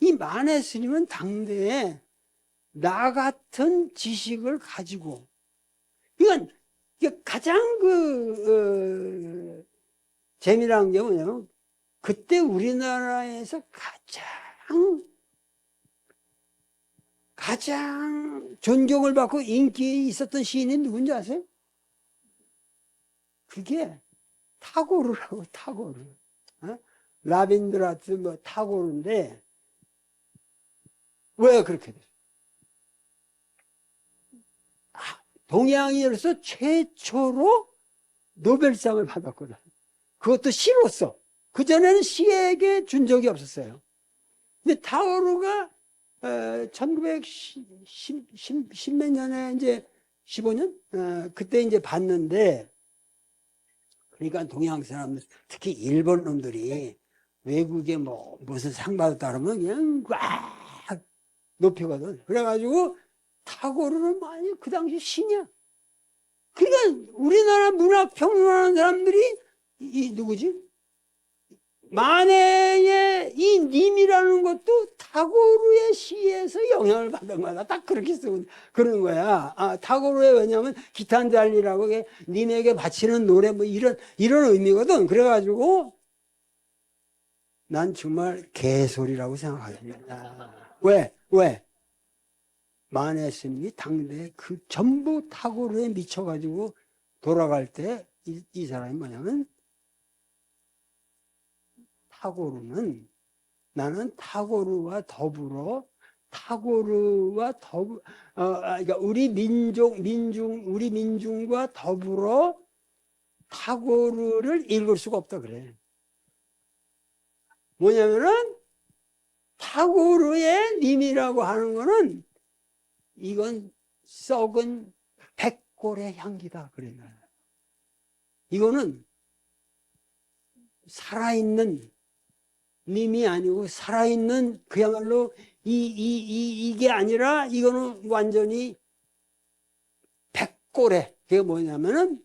이 만해 스님은 당대에 나 같은 지식을 가지고, 이건 가장 재미난 게 뭐냐면, 그때 우리나라에서 가장 존경을 받고 인기 있었던 시인이 누군지 아세요? 그게 타고르라고, 타고르. 어? 라빈드라트 뭐 타고르인데, 왜 그렇게 됐어요? 동양인으로서 최초로 노벨상을 받았거든. 그것도 시로서. 그전에는 시에게 준 적이 없었어요. 근데 타고르가 1910 몇 년에 이제 15년? 그때 이제 봤는데, 그러니까 동양 사람들, 특히 일본 놈들이 외국에 뭐 무슨 상 받았다 그러면 그냥 꽉 높이거든. 그래가지고 타고르는 많이 그 당시 신이야. 그러니까 우리나라 문학 평론하는 사람들이 이 누구지? 만해의 이 님이라는 것도 타고르의 시에서 영향을 받은 거야. 딱 그렇게 쓰고 그런 거야. 타고르의 왜냐면 기타 한 달리라고 님에게 바치는 노래 뭐 이런 의미거든. 그래가지고 난 정말 개소리라고 생각합니다. 왜? 만해 스님이 당대에 그 전부 타고르에 미쳐가지고 돌아갈 때 이 사람이 뭐냐면 타고르는 나는 타고르와 더불어 그러니까 우리 민중과 더불어 타고르를 읽을 수가 없다 그래. 뭐냐면은 타고르의 님이라고 하는 거는 이건 썩은 백골의 향기다 그래. 이거는 살아있는 님이 아니고 살아있는 그야말로 이게 아니라 이거는 완전히 백골에. 그게 뭐냐면은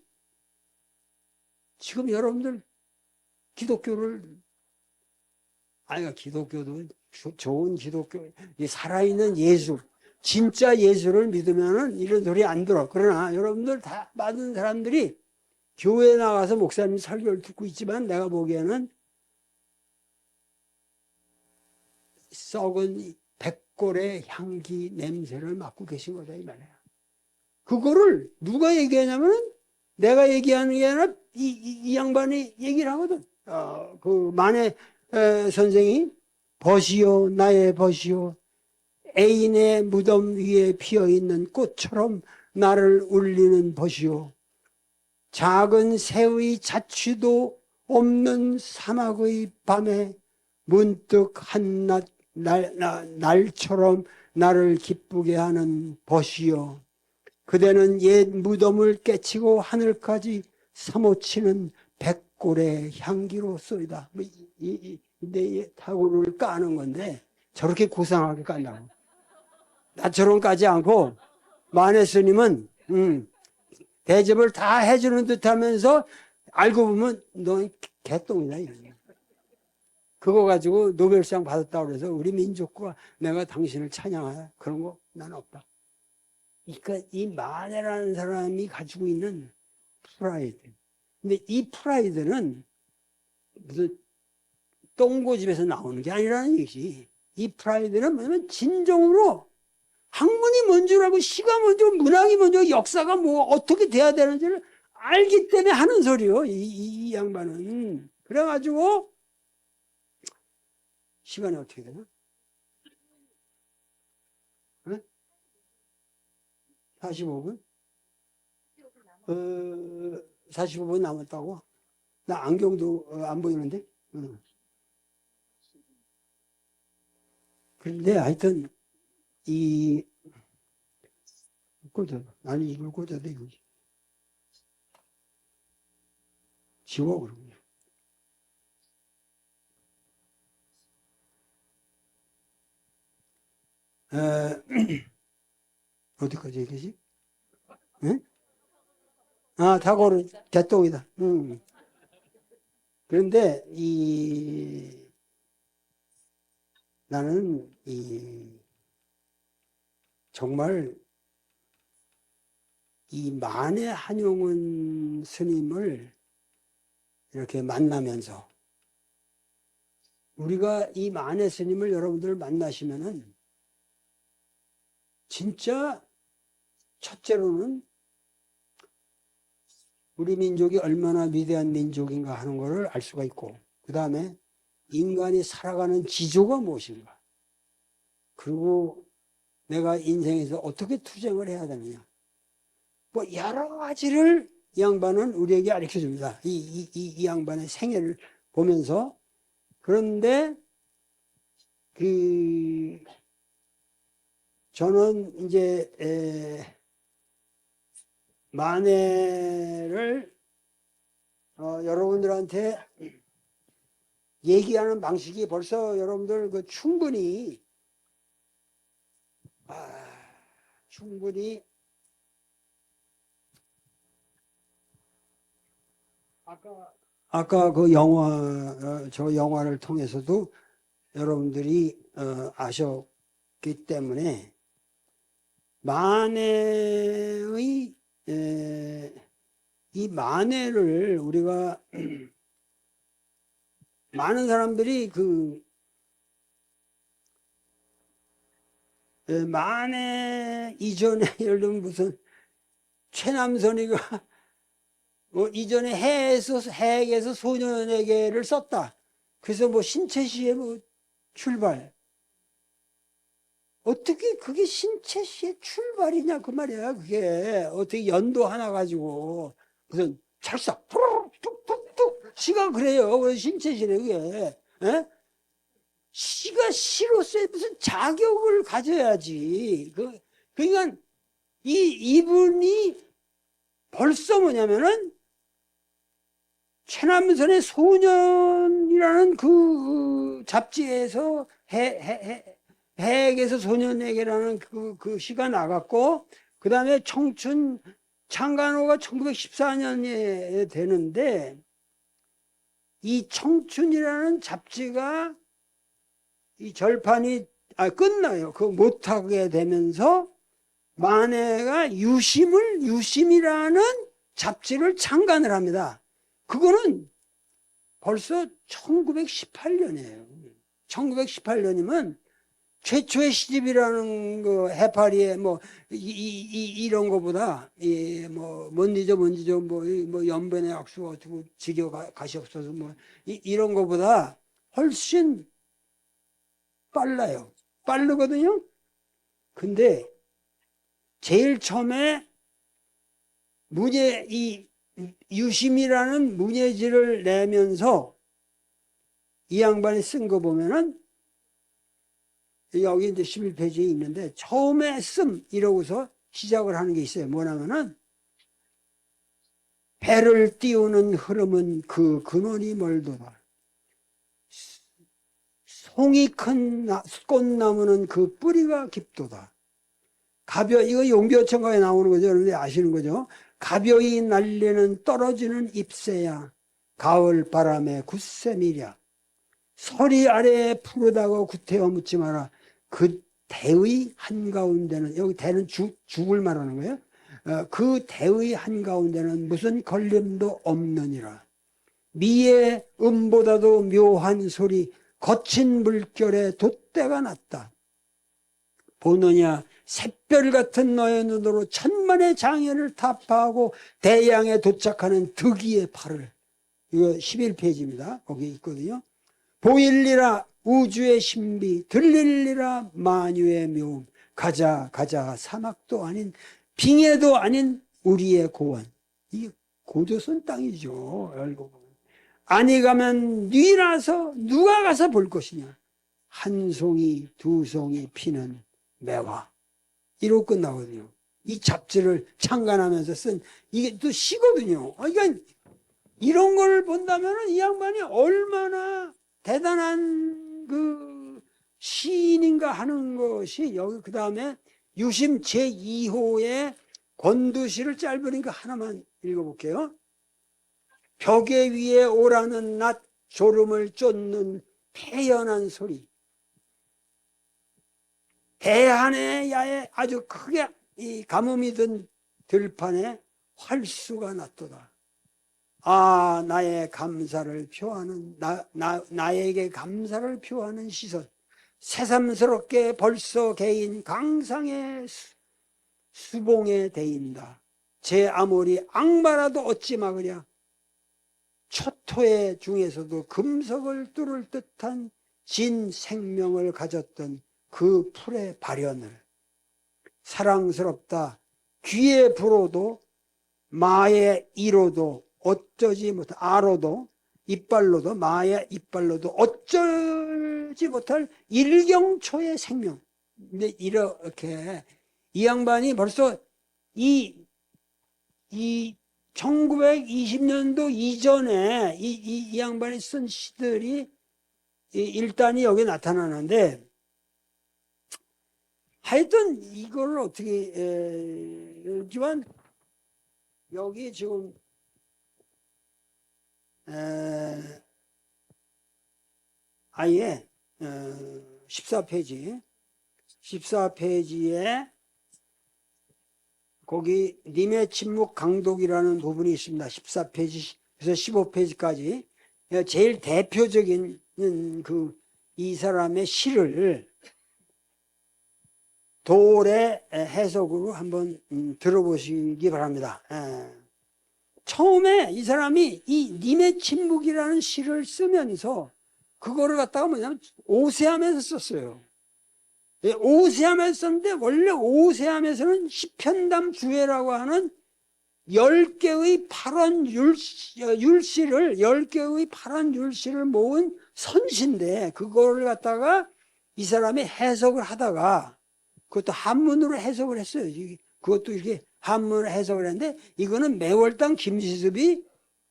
지금 여러분들 기독교도 좋은 기독교, 살아있는 예수, 진짜 예수를 믿으면은 이런 소리 안 들어. 그러나 여러분들 다 많은 사람들이 교회 나가서 목사님 설교를 듣고 있지만 내가 보기에는 썩은 백골의 향기 냄새를 맡고 계신 거다 이 말이야. 그거를 누가 얘기하냐면 내가 얘기하는 게 아니라 이 양반이 얘기를 하거든. 그 만해 선생이 벗이요 나의 벗이요 애인의 무덤 위에 피어있는 꽃처럼 나를 울리는 벗이요 작은 새의 자취도 없는 사막의 밤에 문득 한낮 날처럼 나를 기쁘게 하는 벗이요 그대는 옛 무덤을 깨치고 하늘까지 사모치는 백골의 향기로소이다. 내 타고를 까는 건데 저렇게 고상하게 깐다고. 나처럼 까지 않고 만해 스님은 대접을 다 해주는 듯하면서 알고 보면 너 개똥이다 이런. 그거 가지고 노벨상 받았다고 그래서 우리 민족과 내가 당신을 찬양하라 그런 거 난 없다. 그러니까 이 만해라는 사람이 가지고 있는 프라이드. 근데 이 프라이드는 무슨 똥고집에서 나오는 게 아니라는 얘기지. 이 프라이드는 뭐냐면 진정으로 학문이 뭔 줄 알고 시가 뭔 줄 알고 문학이 뭔 줄 알고 역사가 뭐 어떻게 돼야 되는지를 알기 때문에 하는 소리요. 이 양반은. 그래가지고 시간이 어떻게 되나? 네? 45분? 45분 남았다고? 나 안경도 안 보이는데? 그런데 하여튼 이 꽂아. 아니 이걸 꽂아도 이거지. 지워 그러면. 어디까지 얘기지? 응? 타고르 개똥이다. 그런데 나는 정말 이 만해 한용운 스님을 이렇게 만나면서 우리가 이 만해 스님을 여러분들 만나시면은 진짜 첫째로는 우리 민족이 얼마나 위대한 민족인가 하는 것을 알 수가 있고, 그 다음에 인간이 살아가는 지조가 무엇인가, 그리고 내가 인생에서 어떻게 투쟁을 해야 되느냐, 뭐 여러 가지를 이 양반은 우리에게 가르쳐 줍니다. 이 양반의 생애를 보면서. 그런데 저는 이제 만해를 여러분들한테 얘기하는 방식이 벌써 여러분들 충분히 아까 그 저 영화를 통해서도 여러분들이 아셨기 때문에 만해의 이 만해를 우리가 많은 사람들이 만해 이전에 예를 들면 무슨 최남선이가 이전에 해에서 소년에게를 썼다. 그래서 뭐 신채시의 출발. 어떻게 그게 신채시의 출발이냐 그 말이야. 그게 어떻게 연도 하나 가지고 무슨 찰싹 툭툭툭 시가 그래요. 그래서 신채시네 그게. 에? 시가 시로서의 무슨 자격을 가져야지. 그러니까 이분이 벌써 뭐냐면은 최남선의 소년이라는 그 잡지에서 해에게서 소년에게라는 그 시가 나갔고, 그 다음에 청춘 창간호가 1914년에 되는데, 이 청춘이라는 잡지가 이 절판이 끝나요. 그거 못하게 되면서 만해가 유심이라는 잡지를 창간을 합니다. 그거는 벌써 1918년이에요. 1918년이면 최초의 시집이라는 그 해파리에 이런 거보다 뭔지죠 연변의 악수가 어떻게 지겨 가시옵소서 이런 거보다 훨씬 빨라요. 빠르거든요. 근데 제일 처음에 유심이라는 문예지를 내면서 이 양반이 쓴 거 보면은 여기 이제 11페이지에 있는데 처음에 이러고서 시작을 하는 게 있어요. 뭐냐면은 배를 띄우는 흐름은 그 근원이 멀도다. 송이 큰 꽃나무는 그 뿌리가 깊도다. 이거 용비어천가에 나오는 거죠. 여러분들 아시는 거죠. 가벼이 날리는 떨어지는 잎새야 가을 바람에 굳샘이랴. 서리 아래에 푸르다고 구태여 묻지 마라. 그 대의 한가운데는, 여기 대는 죽을 말하는 거예요. 그 대의 한가운데는 무슨 걸림도 없느니라. 미의 음보다도 묘한 소리 거친 물결에 돛대가 났다. 보느냐 샛별 같은 너의 눈으로 천만의 장애를 타파하고 대양에 도착하는 득이의 팔을. 이거 11페이지입니다. 거기 있거든요. 보일리라 우주의 신비, 들릴리라 만유의 묘음. 가자 사막도 아닌 빙해도 아닌 우리의 고원. 이게 고조선 땅이죠. 알고 보면. 아니 가면 뉘라서 누가 가서 볼 것이냐. 한 송이 두 송이 피는 매화. 이러고 끝나거든요. 이 잡지를 창간하면서 쓴 이게 또 시거든요. 그러니까 이런 걸 본다면 이 양반이 얼마나 대단한 그 시인인가 하는 것이. 여기 그 다음에 유심 제2호의 권두시를 짧으니까 하나만 읽어볼게요. 벽에 위에 오라는 낮 졸음을 쫓는 태연한 소리. 대한의 야에 아주 크게 이 가뭄이 든 들판에 활수가 났도다. 아, 나의 감사를 표하는 나에게 감사를 표하는 시선. 새삼스럽게 벌써 개인 강상의 수봉에 대인다. 제 아무리 악마라도 어찌 막으랴. 초토의 중에서도 금석을 뚫을 듯한 진 생명을 가졌던 그 풀의 발현을 사랑스럽다. 귀에 불어도 마의 이로도 어쩌지 못할 아로도 이빨로도 마의 이빨로도 어쩌지 못할 일경초의 생명. 근데 이렇게 이 양반이 벌써 이 1920년도 이전에 이 양반이 쓴 시들이 일단이 여기 나타나는데, 하여튼 이걸 어떻게 지만 여기 지금 아예 14페이지에 거기 님의 침묵 강독이라는 부분이 있습니다. 14페이지에서 15페이지까지 제일 대표적인 이 사람의 시를 돌의 해석으로 한번 들어보시기 바랍니다. 처음에 이 사람이 이 님의 침묵이라는 시를 쓰면서 그거를 갖다가 뭐냐면 오세함에서 썼어요. 오세함에서 썼는데 원래 오세함에서는 시편담 주회라고 하는 10개의 발언 율시를 10개의 발언 율시를 모은 선시인데, 그거를 갖다가 이 사람이 해석을 하다가 그것도 한문으로 해석을 했어요. 그것도 이렇게 한문으로 해석을 했는데, 이거는 매월당 김시습이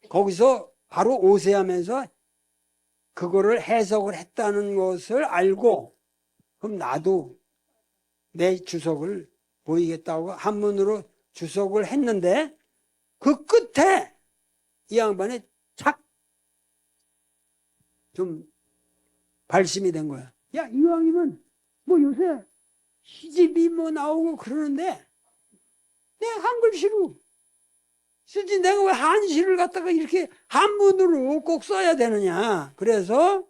거기서 바로 오세하면서 그거를 해석을 했다는 것을 알고, 그럼 나도 내 주석을 보이겠다고 한문으로 주석을 했는데, 그 끝에 이 양반이 착 좀 발심이 된 거야. 야, 이왕이면 뭐 요새 시집이 뭐 나오고 그러는데 내 한글시로 쓰지, 내가 왜 한시를 갖다가 이렇게 한문으로 꼭 써야 되느냐. 그래서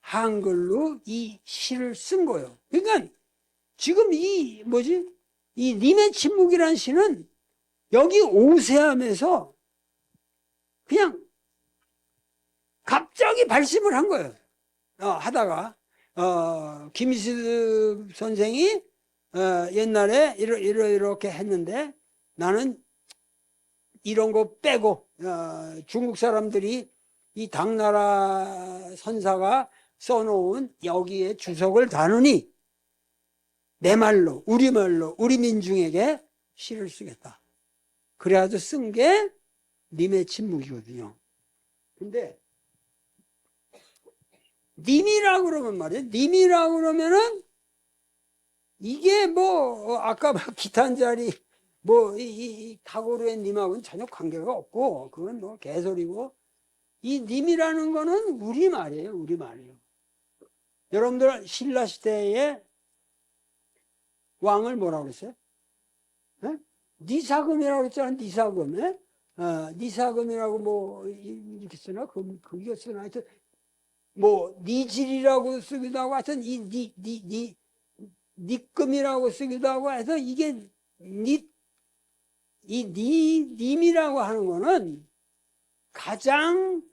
한글로 이 시를 쓴 거예요. 그러니까 지금 이 님의 침묵이라는 시는 여기 오세함에서 그냥 갑자기 발심을 한 거예요. 하다가 김시습 선생이 옛날에 이렇게 했는데 나는 이런 거 빼고 중국 사람들이 이 당나라 선사가 써놓은 여기에 주석을 다누니 내 말로 우리말로 우리 민중에게 시를 쓰겠다. 그래가지고 쓴 게 님의 침묵이거든요. 근데 님이라고 그러면 말이에요. 님이라고 그러면은 이게 뭐 아까 기타 한 자리 이 타고르의 님하고는 전혀 관계가 없고, 그건 뭐 개소리고, 이 님이라는 거는 우리말이에요. 우리말이에요. 여러분들 신라 시대에 왕을 뭐라고 그랬어요? 니사금이라고 그랬잖아요. 니사금. 니사금이라고 뭐 이렇게 쓰나? 그게 쓰나? 하여튼 뭐 니질이라고 쓰기도 하고, 하여튼 니금이라고 쓰기도 하고 해서, 이게 님이라고 하는 거는 가장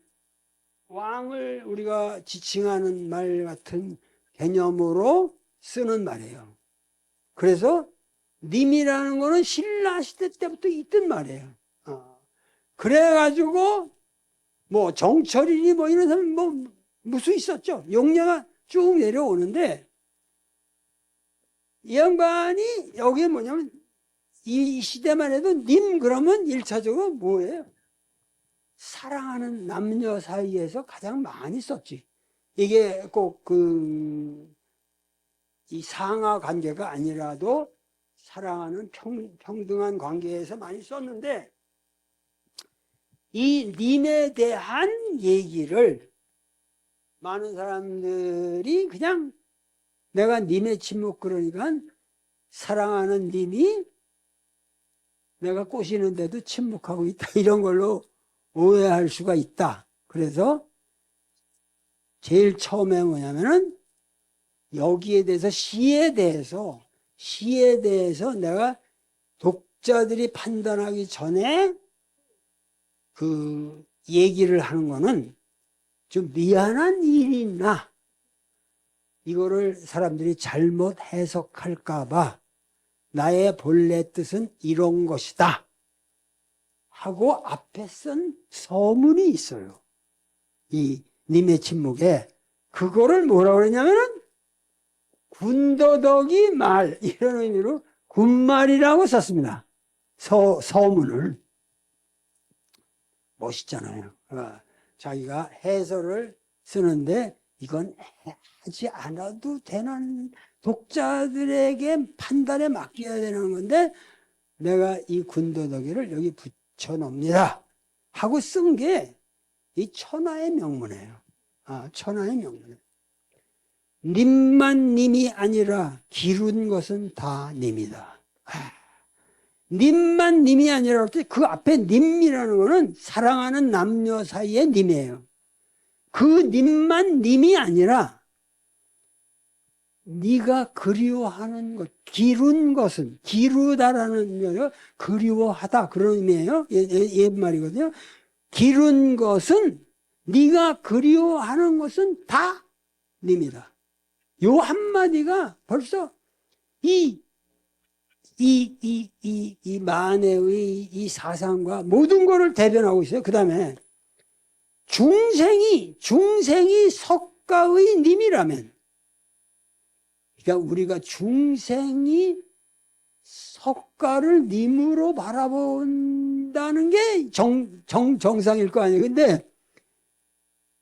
왕을 우리가 지칭하는 말 같은 개념으로 쓰는 말이에요. 그래서 님이라는 거는 신라 시대 때부터 있던 말이에요. 그래가지고 뭐 정철이니 뭐 이런 사람 뭐 무수 있었죠. 용례가 쭉 내려오는데, 이 양반이 여기에 뭐냐면 이 시대만 해도 님 그러면 1차적으로 뭐예요? 사랑하는 남녀 사이에서 가장 많이 썼지. 이게 꼭 이 상하 관계가 아니라도 사랑하는 평등한 관계에서 많이 썼는데, 이 님에 대한 얘기를 많은 사람들이 그냥 내가 님의 침묵 그러니까 사랑하는 님이 내가 꼬시는데도 침묵하고 있다. 이런 걸로 오해할 수가 있다. 그래서 제일 처음에 뭐냐면은 여기에 대해서 시에 대해서 내가 독자들이 판단하기 전에 그 얘기를 하는 거는 좀 미안한 일이 있나 이거를 사람들이 잘못 해석할까봐 나의 본래 뜻은 이런 것이다 하고 앞에 쓴 서문이 있어요. 이 님의 침묵에 그거를 뭐라고 그러냐면은 군더더기 말 이런 의미로 군말이라고 썼습니다. 서문을. 멋있잖아요. 자기가 해설을 쓰는데 이건 하지 않아도 되는 독자들에게 판단에 맡겨야 되는 건데 내가 이 군더더기를 여기 붙여놓습니다 하고 쓴 게 이 천하의 명문이에요. 천하의 명문이에요. 님만 님이 아니라 기룬 것은 다 님이다. 님만 님이 아니라 그 앞에 님이라는 거는 사랑하는 남녀 사이의 님이에요. 그 님만 님이 아니라 네가 그리워하는 것, 기룬 것은 기루다라는 의미가 그리워하다 그런 의미예요. 옛말이거든요. 기룬 것은 네가 그리워하는 것은 다 님이다. 요 한마디가 벌써 이 만해의 이 사상과 모든 것을 대변하고 있어요. 그 다음에 중생이 석가의 님이라면, 그러니까 우리가 중생이 석가를 님으로 바라본다는 게 정상일 거 아니에요. 근데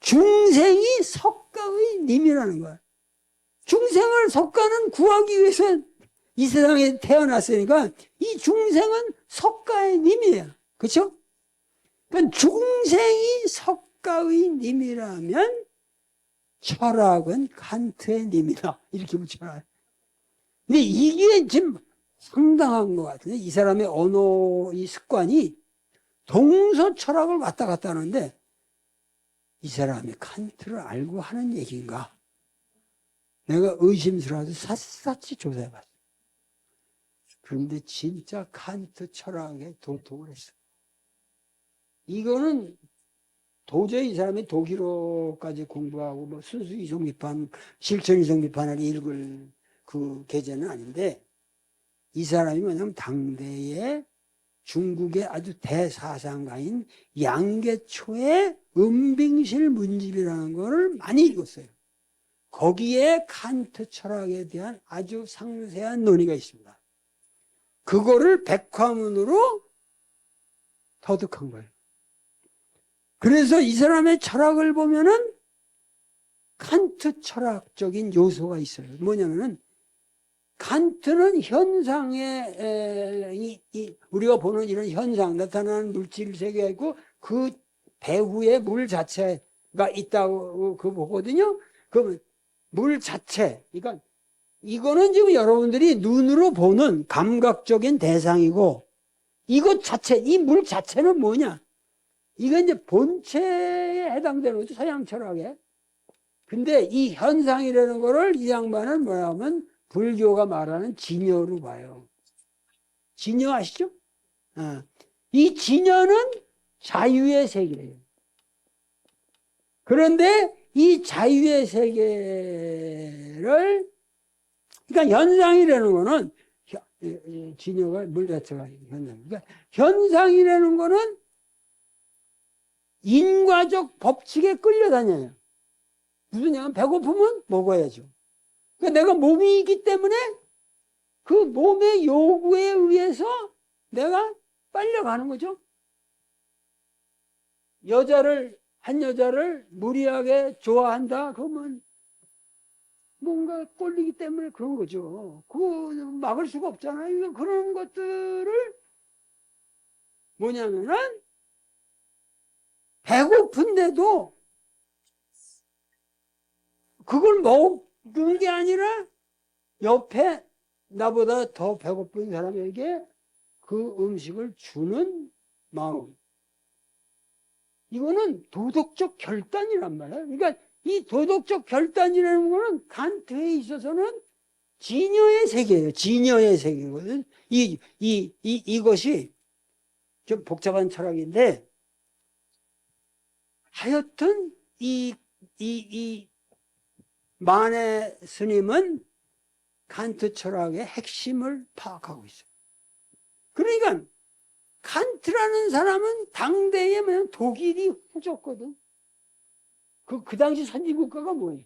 중생이 석가의 님이라는 거야. 중생을 석가는 구하기 위해서 이 세상에 태어났으니까 이 중생은 석가의 님이에요. 그렇죠? 그러니까 중생이 석가의 님이라면 철학은 칸트의 님이다. 이렇게 붙여놔요. 근데 이게 지금 상당한 것 같은데 이 사람의 언어 이 습관이 동서 철학을 왔다 갔다 하는데 이 사람이 칸트를 알고 하는 얘기인가? 내가 의심스러워서 샅샅이 조사해봤어요. 그런데 진짜 칸트 철학에 도통을 했어. 이거는 도저히 이 사람이 독일어까지 공부하고 뭐 순수 이성 비판, 실천 이성 비판을 읽을 그 계제는 아닌데 이 사람이 뭐냐면 당대의 중국의 아주 대사상가인 양계초의 은빙실 문집이라는 거를 많이 읽었어요. 거기에 칸트 철학에 대한 아주 상세한 논의가 있습니다. 그거를 백화문으로 터득한 거예요. 그래서 이 사람의 철학을 보면은 칸트 철학적인 요소가 있어요. 뭐냐면은 칸트는 현상에 우리가 보는 이런 현상, 나타나는 물질 세계가 있고 그 배후에 물 자체가 있다고 그 보거든요. 그 물 자체, 그러니까 이거는 지금 여러분들이 눈으로 보는 감각적인 대상이고 이것 자체, 이 물 자체는 뭐냐? 이건 이제 본체에 해당되는 거죠. 서양 철학에. 근데 이 현상이라는 거를 이 양반은 뭐라 하면 불교가 말하는 진여로 봐요. 진여 아시죠? 이 진여는 자유의 세계예요. 그런데 이 자유의 세계를, 그러니까 현상이라는 거는, 진여가 물 자체가 현상. 그러니까 현상이라는 거는 인과적 법칙에 끌려다녀요. 무슨 얘기냐면 배고프면 먹어야죠. 그러니까 내가 몸이 있기 때문에 그 몸의 요구에 의해서 내가 빨려가는 거죠. 한 여자를 무리하게 좋아한다 그러면 뭔가 꼴리기 때문에 그런 거죠. 그거 막을 수가 없잖아요. 그런 것들을 뭐냐면은 배고픈데도 그걸 먹는 게 아니라 옆에 나보다 더 배고픈 사람에게 그 음식을 주는 마음. 이거는 도덕적 결단이란 말이에요. 그러니까 이 도덕적 결단이라는 거는 칸트에 있어서는 진여의 세계예요. 진여의 세계거든. 이것이 좀 복잡한 철학인데, 하여튼 이 만해 스님은 칸트 철학의 핵심을 파악하고 있어요. 그러니까 칸트라는 사람은 당대에 그냥 독일이 후졌거든. 그 당시 선진국가가 뭐예요?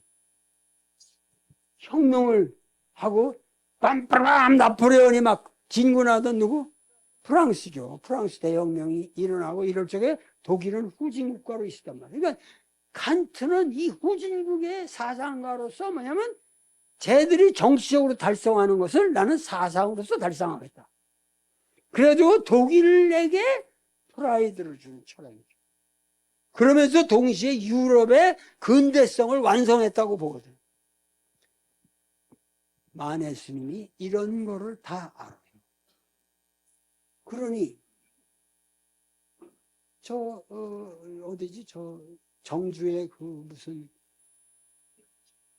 혁명을 하고 빰빠람 나폴레온이 막 진군하던 누구? 프랑스죠. 프랑스 대혁명이 일어나고 이럴 적에 독일은 후진국가로 있었단 말이에요. 그러니까 칸트는 이 후진국의 사상가로서 뭐냐면 쟤들이 정치적으로 달성하는 것을 나는 사상으로서 달성하겠다. 그래가지고 독일에게 프라이드를 주는 철학이죠. 그러면서 동시에 유럽의 근대성을 완성했다고 보거든. 만해 스님이 이런 거를 다 알아요. 그러니 어디지? 정주의 그 무슨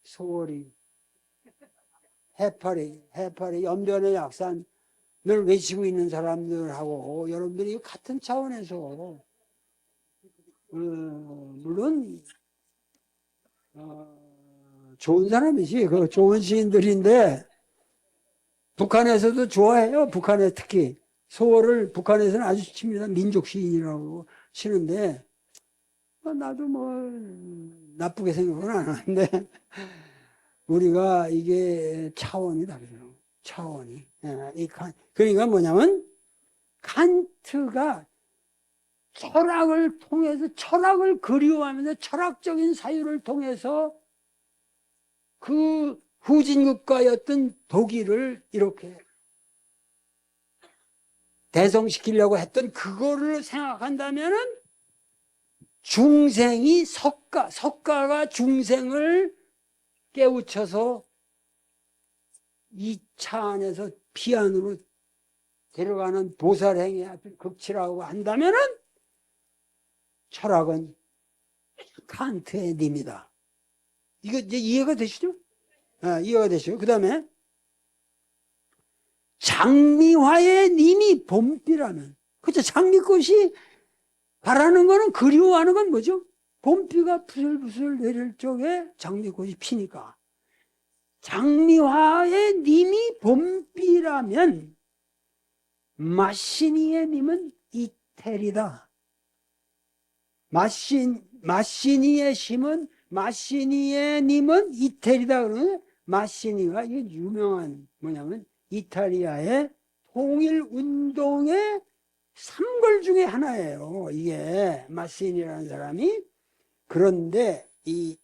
소월이 해파리 연변의 약산을 외치고 있는 사람들하고 여러분들이 같은 차원에서 물론 좋은 사람이지. 그 좋은 시인들인데 북한에서도 좋아해요. 북한에 특히 소월을 북한에서는 아주 칩니다. 민족 시인이라고 치는데 나도 뭐 나쁘게 생각은 안 하는데 우리가 이게 차원이 다르죠. 차원이. 그러니까 뭐냐면 칸트가 철학을 통해서 철학을 그리워하면서 철학적인 사유를 통해서 그 후진국가였던 독일을 이렇게 대성시키려고 했던 그거를 생각한다면은 중생이 석가가 중생을 깨우쳐서 이 차 안에서 피 안으로 데려가는 보살행위 앞에 극치라고 한다면은 철학은 칸트의 님이다. 이거 이제 이해가 되시죠? 이해가 되시죠? 그 다음에 장미화의 님이 봄비라면, 그렇죠? 장미꽃이 바라는 거는, 그리워하는 건 뭐죠? 봄비가 부슬부슬 내릴 적에 장미꽃이 피니까. 장미화의 님이 봄비라면 마시니의 님은 이태리다. 마시니의 님은 이태리다. 그러면 마시니가 이게 유명한 뭐냐면 이탈리아의 통일운동의 삼걸 중에 하나예요. 이게 마시니라는 사람이. 그런데 이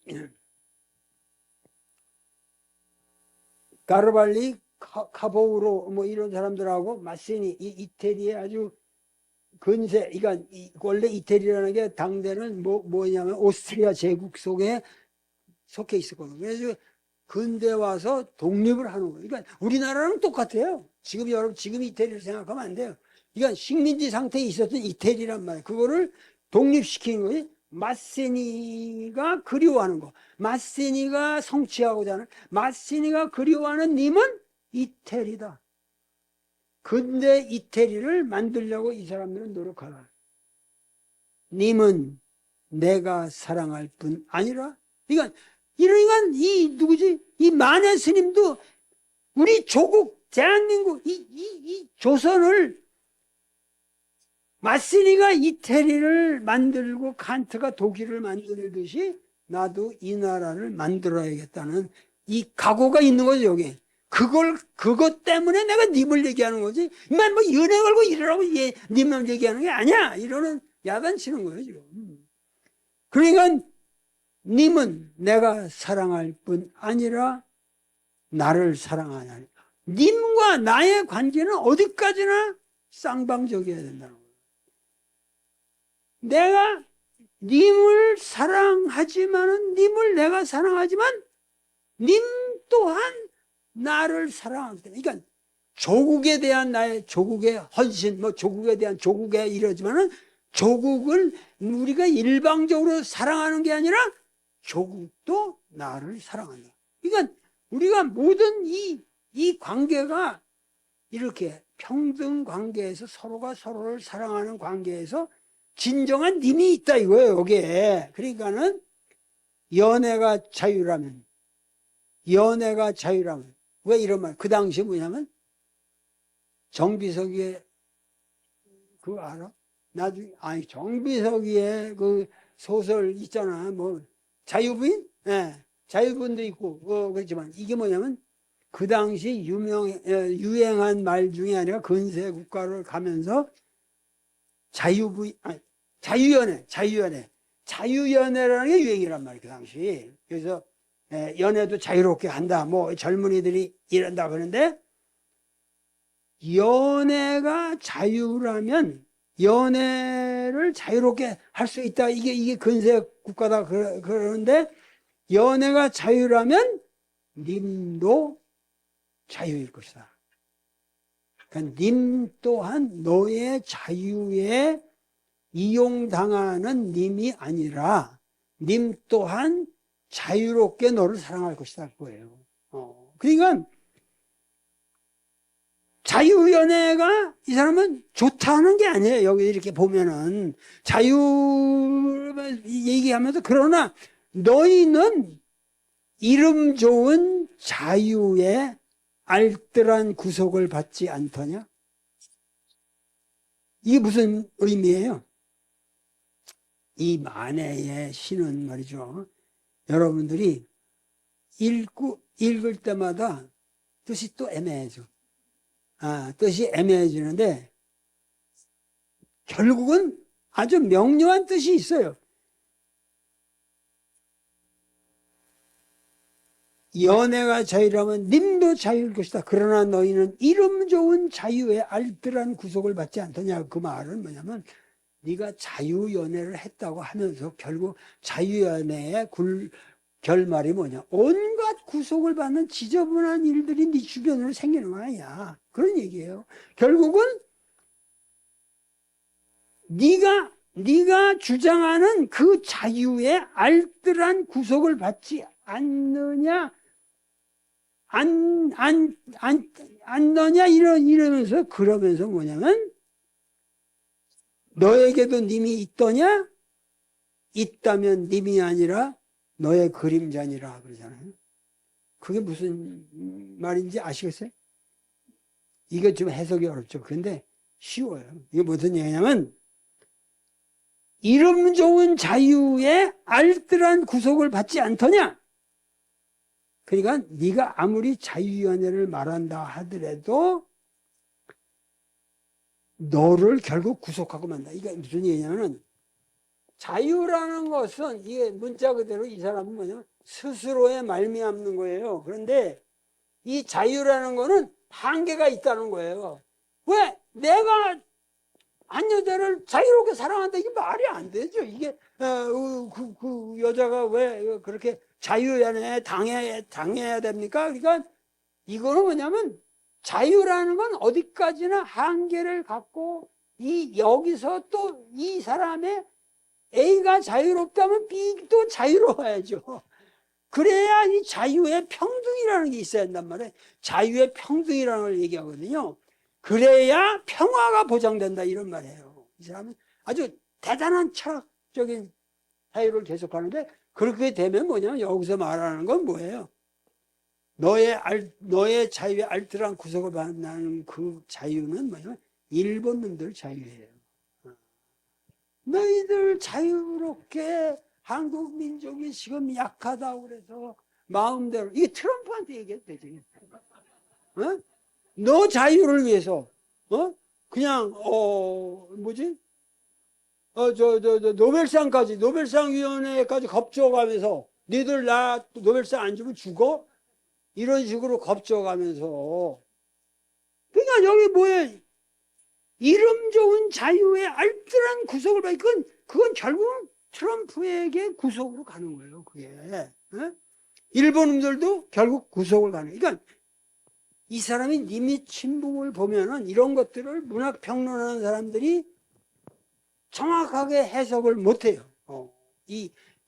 가르발리 카보우로 뭐 이런 사람들하고 마시니 이 이태리의 아주 근세, 그러니까 원래 이태리라는 게 당대는 뭐냐면 오스트리아 제국 속에 속해 있었거든요. 그래서 근대 와서 독립을 하는 거예요. 그러니까 우리나라랑 똑같아요. 지금 여러분 지금 이태리를 생각하면 안 돼요. 그러니까 식민지 상태에 있었던 이태리란 말이에요. 그거를 독립시키는 거지. 마세니가 그리워하는 거, 마세니가 성취하고자 하는, 마세니가 그리워하는 님은 이태리다. 근대 이태리를 만들려고 이 사람들은 노력하라. 님은 내가 사랑할 뿐 아니라. 그러니까 이 누구지? 이 만해 스님도 우리 조국 대한민국 이 조선을 마시니가 이태리를 만들고 칸트가 독일을 만들듯이 나도 이 나라를 만들어야겠다는 이 각오가 있는 거죠, 여기. 그것 때문에 내가 님을 얘기하는 거지. 뭐 연애 걸고 이러라고 님을 얘기하는 게 아니야. 이러는 야단치는 거예요, 지금. 그러니까 님은 내가 사랑할 뿐 아니라 나를 사랑하냐. 님과 나의 관계는 어디까지나 쌍방적이어야 된다는 거예요. 내가 님을 사랑하지만은, 님을 내가 사랑하지만 님 또한 나를 사랑하기 때문에. 그러니까 조국에 대한 나의 조국의 헌신, 뭐 조국에 대한 조국에 이러지만은 조국을 우리가 일방적으로 사랑하는 게 아니라 조국도 나를 사랑한다. 그러니까 우리가 모든 이 관계가 이렇게 평등 관계에서 서로가 서로를 사랑하는 관계에서 진정한 님이 있다 이거예요, 여기에. 그러니까는 연애가 자유라면, 왜 이런 말, 그 당시에 뭐냐면 정비석이의 그거 알아? 나중에, 아니, 정비석이의 그 소설 있잖아. 뭐, 자유부인? 예. 자유부인도 있고, 그렇지만 이게 뭐냐면 그 당시 유행한 말 중에 하나가 근세 국가를 가면서 자유부인, 아니, 자유연애라는 게 유행이란 말이에요, 그 당시. 그래서 연애도 자유롭게 한다. 뭐, 젊은이들이 이런다 그러는데 연애가 자유라면 연애를 자유롭게 할 수 있다. 이게 근세 국가다. 그러는데 연애가 자유라면 님도 자유일 것이다. 그러니까 님 또한 너의 자유에 이용당하는 님이 아니라 님 또한 자유롭게 너를 사랑할 것이다. 그거예요. 그러니까 자유연애가 이 사람은 좋다는 게 아니에요. 여기 이렇게 보면은 자유 얘기하면서 그러나 너희는 이름 좋은 자유에 알뜰한 구속을 받지 않더냐? 이게 무슨 의미예요? 이 만해의 시는 말이죠. 여러분들이 읽을 때마다 뜻이 또 애매해져. 뜻이 애매해지는데 결국은 아주 명료한 뜻이 있어요. 연애가 자유라면 님도 자유일 것이다. 그러나 너희는 이름 좋은 자유에 알뜰한 구속을 받지 않더냐. 그 말은 뭐냐면 네가 자유연애를 했다고 하면서 결국 자유연애의 결말이 뭐냐. 온갖 구속을 받는 지저분한 일들이 네 주변으로 생기는 거 아니야. 그런 얘기예요. 결국은 네가 주장하는 그 자유에 알뜰한 구속을 받지 않느냐, 않느냐 이러면서 그러면서 뭐냐면 너에게도 님이 있더냐? 있다면 님이 아니라 너의 그림자니라 그러잖아요. 그게 무슨 말인지 아시겠어요? 이거 좀 해석이 어렵죠. 그런데 쉬워요. 이게 무슨 얘기냐면 이름 좋은 자유에 알뜰한 구속을 받지 않더냐? 그러니까 네가 아무리 자유연애를 말한다 하더라도 너를 결국 구속하고 만다. 이게 무슨 얘기냐면 자유라는 것은 이게 문자 그대로 이 사람은 뭐냐면 스스로에 말미암는 거예요. 그런데 이 자유라는 거는 한계가 있다는 거예요. 왜 내가 한 여자를 자유롭게 사랑한다 이게 말이 안 되죠. 이게 그 여자가 왜 그렇게 자유연애 당해야 됩니까? 그러니까 이거는 뭐냐면 자유라는 건 어디까지나 한계를 갖고 여기서 또 이 사람의 A가 자유롭다면 B도 자유로워야죠. 그래야 이 자유의 평등이라는 게 있어야 한단 말이에요. 자유의 평등이라는 걸 얘기하거든요. 그래야 평화가 보장된다 이런 말이에요. 이 사람은 아주 대단한 철학적인 자유를 계속하는데 그렇게 되면 뭐냐면 여기서 말하는 건 뭐예요? 너의 자유에 알뜰한 구속을 받는 그 자유는 뭐냐면 일본 놈들 자유예요. 너희들 자유롭게 한국 민족이 지금 약하다고 그래서 마음대로 이게 트럼프한테 얘기해도 되지. 어? 너 자유를 위해서 그냥 뭐지? 노벨상 위원회까지 겁줘가면서 니들 나 노벨상 안 주면 죽어? 이런 식으로 겁줘가면서 그러니까 여기 뭐야? 이름 좋은 자유의 알뜰한 구속을 받 그건 결국은 트럼프에게 구속으로 가는 거예요. 그게 일본인들도 결국 구속을 가는. 그러니까 이 사람이 님이 친북을 보면은 이런 것들을 문학 평론하는 사람들이 정확하게 해석을 못해요.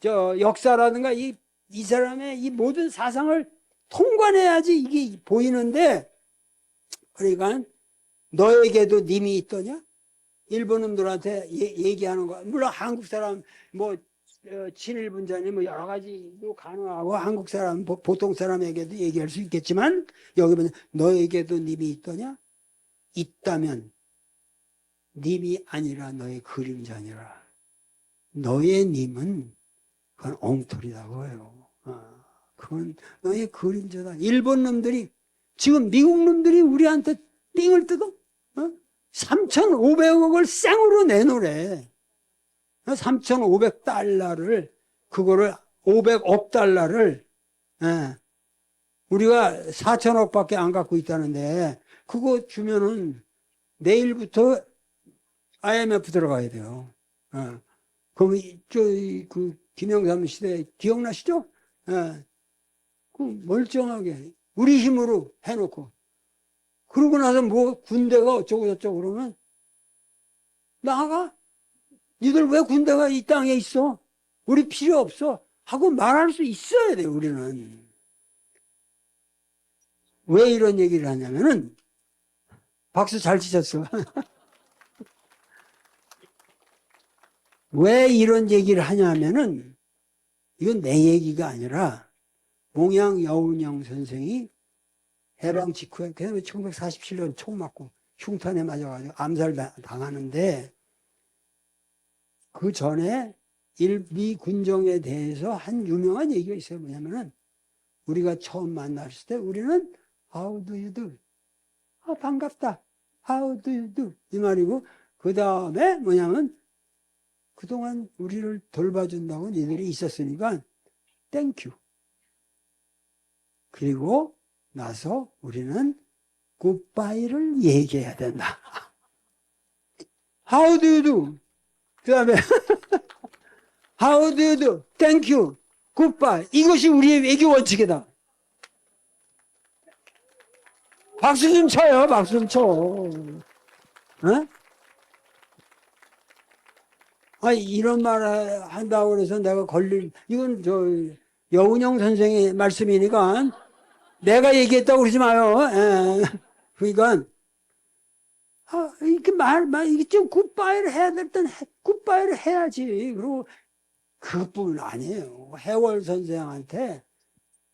역사라든가 이 사람의 이 모든 사상을 통관해야지 이게 보이는데, 그러니까 너에게도 님이 있더냐? 일본 놈들한테 얘기하는 거. 물론 한국 사람 뭐 친일분자니 뭐 여러 가지도 가능하고 한국 사람 보통 사람에게도 얘기할 수 있겠지만, 여기 보면 너에게도 님이 있더냐? 있다면 님이 아니라 너의 그림자니라. 너의 님은 그건 엉터리라고 해요. 그건 너의 그림자다. 일본 놈들이, 지금 미국 놈들이 우리한테 삥을 뜯어? 3,500억을 생으로 내놓으래. 3,500달러를, 그거를 500억 달러를, 우리가 4천억밖에 안 갖고 있다는데, 그거 주면은 내일부터 IMF 들어가야 돼요. 그럼 그 김영삼 시대 기억나시죠? 그 멀쩡하게 우리 힘으로 해놓고, 그러고 나서 뭐 군대가 어쩌고 저쩌고 그러면 나가? 니들 왜 군대가 이 땅에 있어? 우리 필요 없어 하고 말할 수 있어야 돼. 우리는 왜 이런 얘기를 하냐면은, 박수 잘 치셨어. 왜 이런 얘기를 하냐면은, 이건 내 얘기가 아니라 몽양 여운형 선생이 해방 직후에, 그다음에 1947년 총 맞고 흉탄에 맞아가지고 암살 당하는데, 그 전에 미 군정에 대해서 한 유명한 얘기가 있어요. 뭐냐면은, 우리가 처음 만났을 때 우리는 How do you do? 반갑다. How do you do? 이 말이고, 그 다음에 뭐냐면, 그동안 우리를 돌봐준다고 니들이 있었으니까 Thank you. 그리고 나서 우리는 굿바이를 얘기해야 된다. How do you do? 그 다음에 How do you do? Thank you. 굿바이. 이것이 우리의 외교 원칙이다. 박수 좀 쳐요. 박수 좀 쳐. 이런 말 한다고 그래서 내가 이건 여운형 선생의 말씀이니까 내가 얘기했다고 그러지 마요. 그러니까, 이렇게 이게 좀 굿바이를 해야 될 땐 굿바이를 해야지. 그리고 그것뿐 아니에요. 해월 선생한테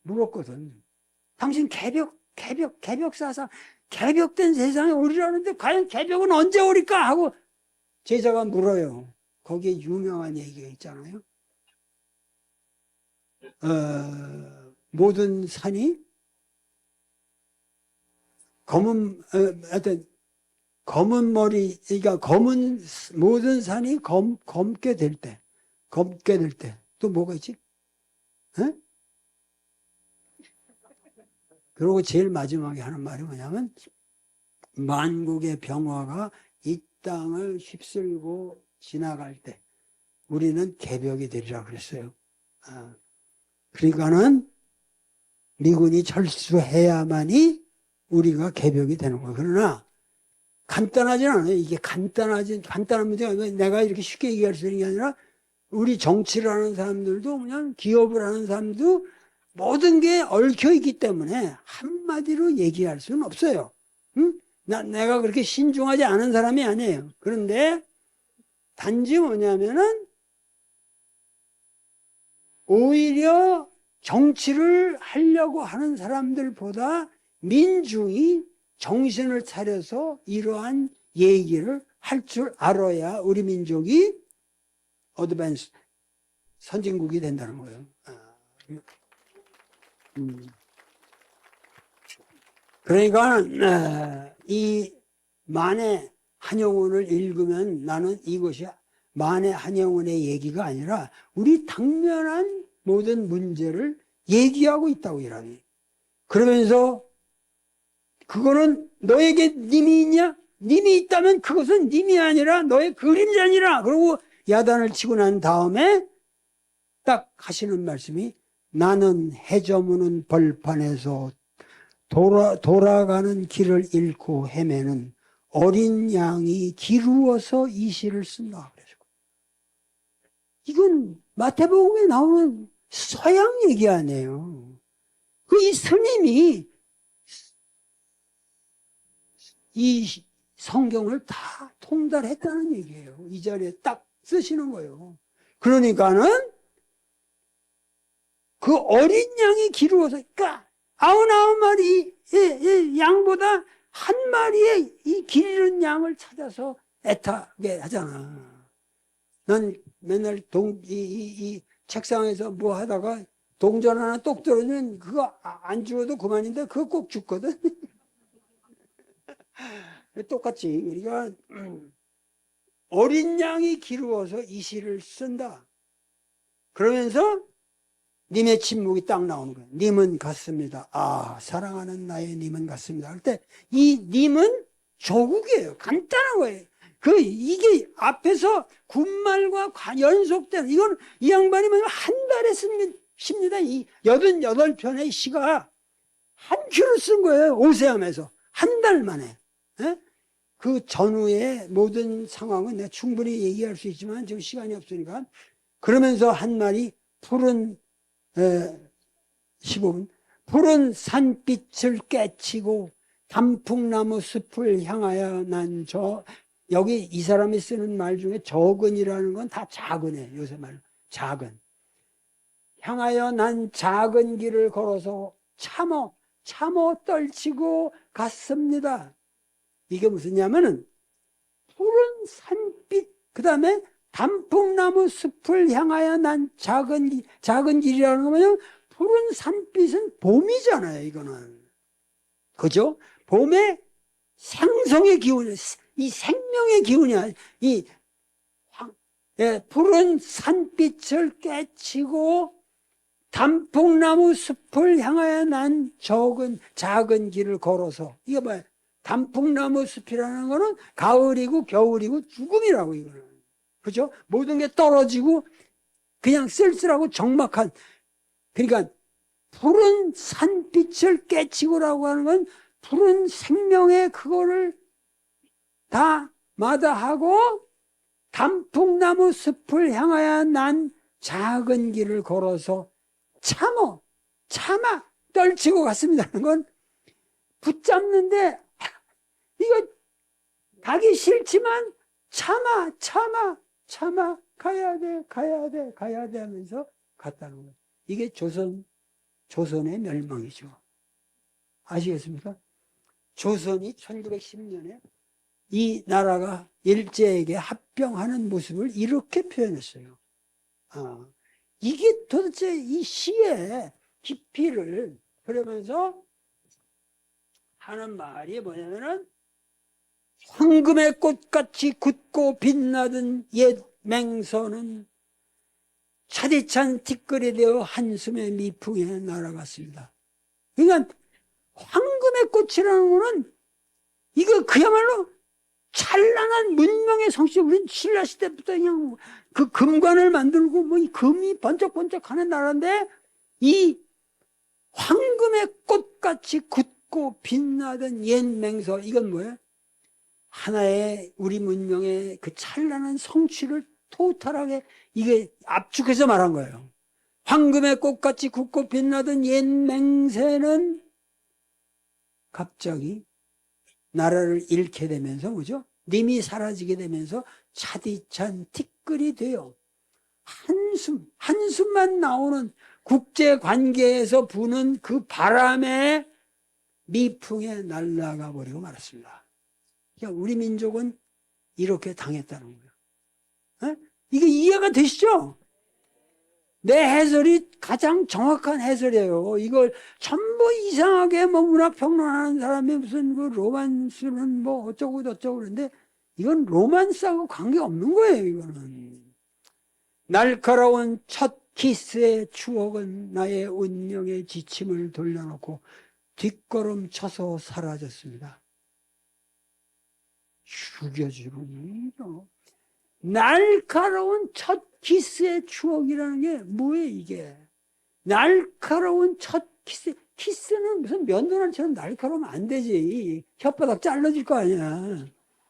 물었거든. 당신 개벽 사상, 개벽된 세상에 오리라는데 과연 개벽은 언제 오릴까? 하고 제자가 물어요. 거기에 유명한 얘기가 있잖아요. 모든 산이 검은 머리, 그러니까 모든 산이 검게 될 때, 또 뭐가 있지? 그리고 제일 마지막에 하는 말이 뭐냐면, 만국의 병화가 이 땅을 휩쓸고 지나갈 때 우리는 개벽이 되리라 그랬어요. 그러니까는 미군이 철수해야만이 우리가 개벽이 되는 거예요. 그러나 간단하진 않아요. 이게 간단한 문제가 내가 이렇게 쉽게 얘기할 수 있는 게 아니라, 우리 정치를 하는 사람들도 그냥 기업을 하는 사람도 모든 게 얽혀 있기 때문에 한마디로 얘기할 수는 없어요. 내가 그렇게 신중하지 않은 사람이 아니에요. 그런데 단지 뭐냐면은, 오히려 정치를 하려고 하는 사람들보다 민중이 정신을 차려서 이러한 얘기를 할 줄 알아야 우리 민족이 어드밴스, 선진국이 된다는 거예요. 그러니까 이 만해 한영훈을 읽으면 나는 이것이 만해 한영훈의 얘기가 아니라 우리 당면한 모든 문제를 얘기하고 있다고 이러니. 그러면서 그거는 너에게 님이 있냐? 님이 있다면 그것은 님이 아니라 너의 그림자니라. 그리고 야단을 치고 난 다음에 딱 하시는 말씀이, 나는 해저무는 벌판에서 돌아가는 길을 잃고 헤매는 어린 양이 기루어서 이 시를 쓴다. 이건 마태복음에 나오는 서양 얘기 아니에요. 이 스님이 이 성경을 다 통달했다는 얘기예요. 이 자리에 딱 쓰시는 거예요. 그러니까는 그 어린 양이 기루어서, 그러니까 99마리 양보다 한 마리의 이 기르는 양을 찾아서 애타게 하잖아. 난 맨날 이 책상에서 뭐 하다가 동전 하나 똑 떨어지면 그거 안 주워도 그만인데 그거 꼭 죽거든. 똑같이 우리가 어린 양이 기루어서 이 시를 쓴다. 그러면서 님의 침묵이 딱 나오는 거예요. 님은 같습니다. 아, 사랑하는 나의 님은 같습니다. 할 때 이 님은 조국이에요. 간단한 거예요. 이게 앞에서 군말과 연속된, 이건 이 양반이 한 달에 씁니다. 이 88편의 시가 한 큐를 쓴 거예요. 오세암에서. 한 달 만에. 예? 그 전후의 모든 상황은 내가 충분히 얘기할 수 있지만 지금 시간이 없으니까. 그러면서 한 말이 푸른 15분 푸른 산빛을 깨치고 단풍나무 숲을 향하여 난 여기 이 사람이 쓰는 말 중에 적은이라는 건 다 작은이에요. 요새 말 작은. 향하여 난 작은 길을 걸어서 참어 떨치고 갔습니다. 이게 무슨냐면은 푸른 산빛, 그 다음에 단풍나무 숲을 향하여 난 작은 길이라는 거면 푸른 산빛은 봄이잖아요, 이거는. 그죠? 봄의 생성의 기운, 이 생명의 기운이야. 푸른 산빛을 깨치고 단풍나무 숲을 향하여 난 작은 길을 걸어서. 이게 뭐야? 단풍나무 숲이라는 거는 가을이고 겨울이고 죽음이라고, 이거는. 그죠? 모든 게 떨어지고 그냥 쓸쓸하고 적막한. 그러니까 푸른 산빛을 깨치고라고 하는 건 푸른 생명의 그거를 다 마다하고 단풍나무 숲을 향하여 난 작은 길을 걸어서 참아 떨치고 갔습니다는 건 붙잡는데 이거 가기 싫지만 참아 가야 돼 하면서 갔다는 거예요. 이게 조선의 멸망이죠. 아시겠습니까? 조선이 1910년에 이 나라가 일제에게 합병하는 모습을 이렇게 표현했어요. 이게 도대체 이 시의 깊이를, 그러면서 하는 말이 뭐냐면은 황금의 꽃같이 굳고 빛나던 옛 맹서는 차디찬 티끌이 되어 한숨의 미풍에 날아갔습니다. 그러니까 황금의 꽃이라는 거는 이거 그야말로 찬란한 문명의 성취. 우린 신라시대부터 그냥 그 금관을 만들고 뭐 이 금이 번쩍번쩍하는 나라인데 이 황금의 꽃같이 굳고 빛나던 옛 맹서, 이건 뭐예요? 하나의 우리 문명의 그 찬란한 성취를 토탈하게 이게 압축해서 말한 거예요. 황금의 꽃같이 굳고 빛나던 옛 맹세는 갑자기 나라를 잃게 되면서 뭐죠? 님이 사라지게 되면서 차디찬 티끌이 되어 한숨만 나오는 국제관계에서 부는 그 바람에 미풍에 날아가 버리고 말았습니다. 그러니까 우리 민족은 이렇게 당했다는 거예요. 이게 이해가 되시죠? 내 해설이 가장 정확한 해설이에요. 이걸 전부 이상하게 뭐 문학평론하는 사람이 무슨 그 로만스는 뭐 어쩌고 저쩌고 그러는데 이건 로만스하고 관계없는 거예요, 이거는. 날카로운 첫 키스의 추억은 나의 운명의 지침을 돌려놓고 뒷걸음 쳐서 사라졌습니다. 죽여주는군요. 날카로운 첫 키스의 추억이라는 게 뭐예요, 이게? 날카로운 첫 키스, 키스는 무슨 면도날처럼 날카로우면 안 되지. 혓바닥 잘라질 거 아니야.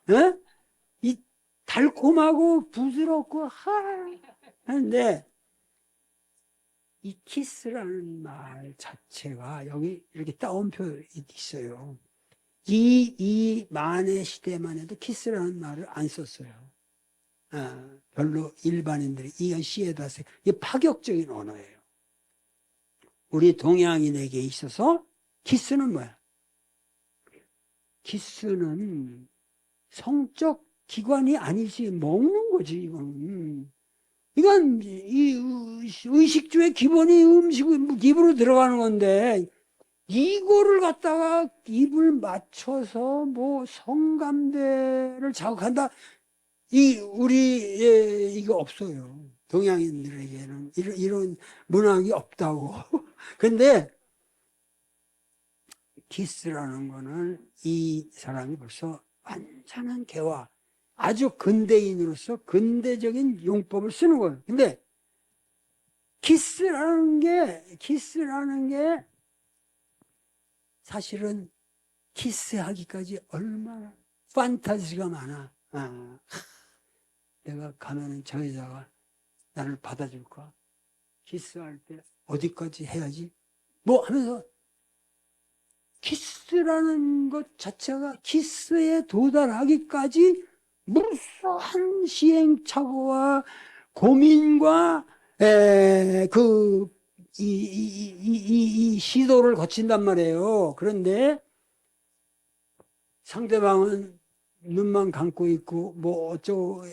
어? 이 달콤하고 부드럽고 하는데 이 키스라는 말 자체가 여기 이렇게 따옴표 있어요. 이 만의 시대만 해도 키스라는 말을 안 썼어요. 별로 일반인들이 이건 시에다 쓰. 이게 파격적인 언어예요. 우리 동양인에게 있어서 키스는 뭐야? 키스는 성적 기관이 아니지 먹는 거지 이건. 이건 이 의식주의 기본이 음식은 입으로 들어가는 건데 이거를 갖다가 입을 맞춰서 뭐 성감대를 자극한다. 이거 없어요. 동양인들에게는 이런 문학이 없다고. 근데 키스라는 거는 이 사람이 벌써 완전한 개화, 아주 근대인으로서 근대적인 용법을 쓰는 거예요. 근데 키스라는 게 사실은 키스하기까지 얼마나 판타지가 많아. 내가 가면은 저 여자가 나를 받아줄까? 키스할 때 어디까지 해야지? 뭐 하면서 키스라는 것 자체가 키스에 도달하기까지 무수한 시행착오와 고민과 이 시도를 거친단 말이에요. 그런데 상대방은 눈만 감고 있고 뭐 어쩌고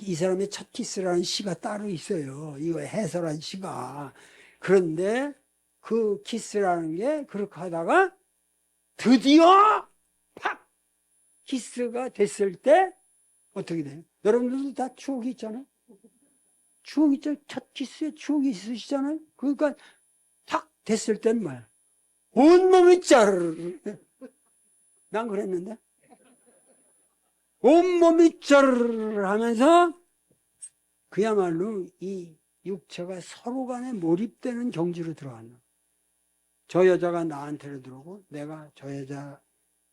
이 사람의 첫 키스라는 시가 따로 있어요. 이거 해설한 시가. 그런데 그 키스라는 게 그렇게 하다가 드디어 팍 키스가 됐을 때 어떻게 돼요? 여러분들도 다 추억이 있잖아요. 추억 있잖아요. 첫 키스에 추억이 있으시잖아요. 그러니까 탁 됐을 땐 뭐야? 온몸이 짜르르. 난 그랬는데. 온몸이 짜르르 하면서 그야말로 이 육체가 서로 간에 몰입되는 경지로 들어간다. 저 여자가 나한테로 들어오고 내가 저 여자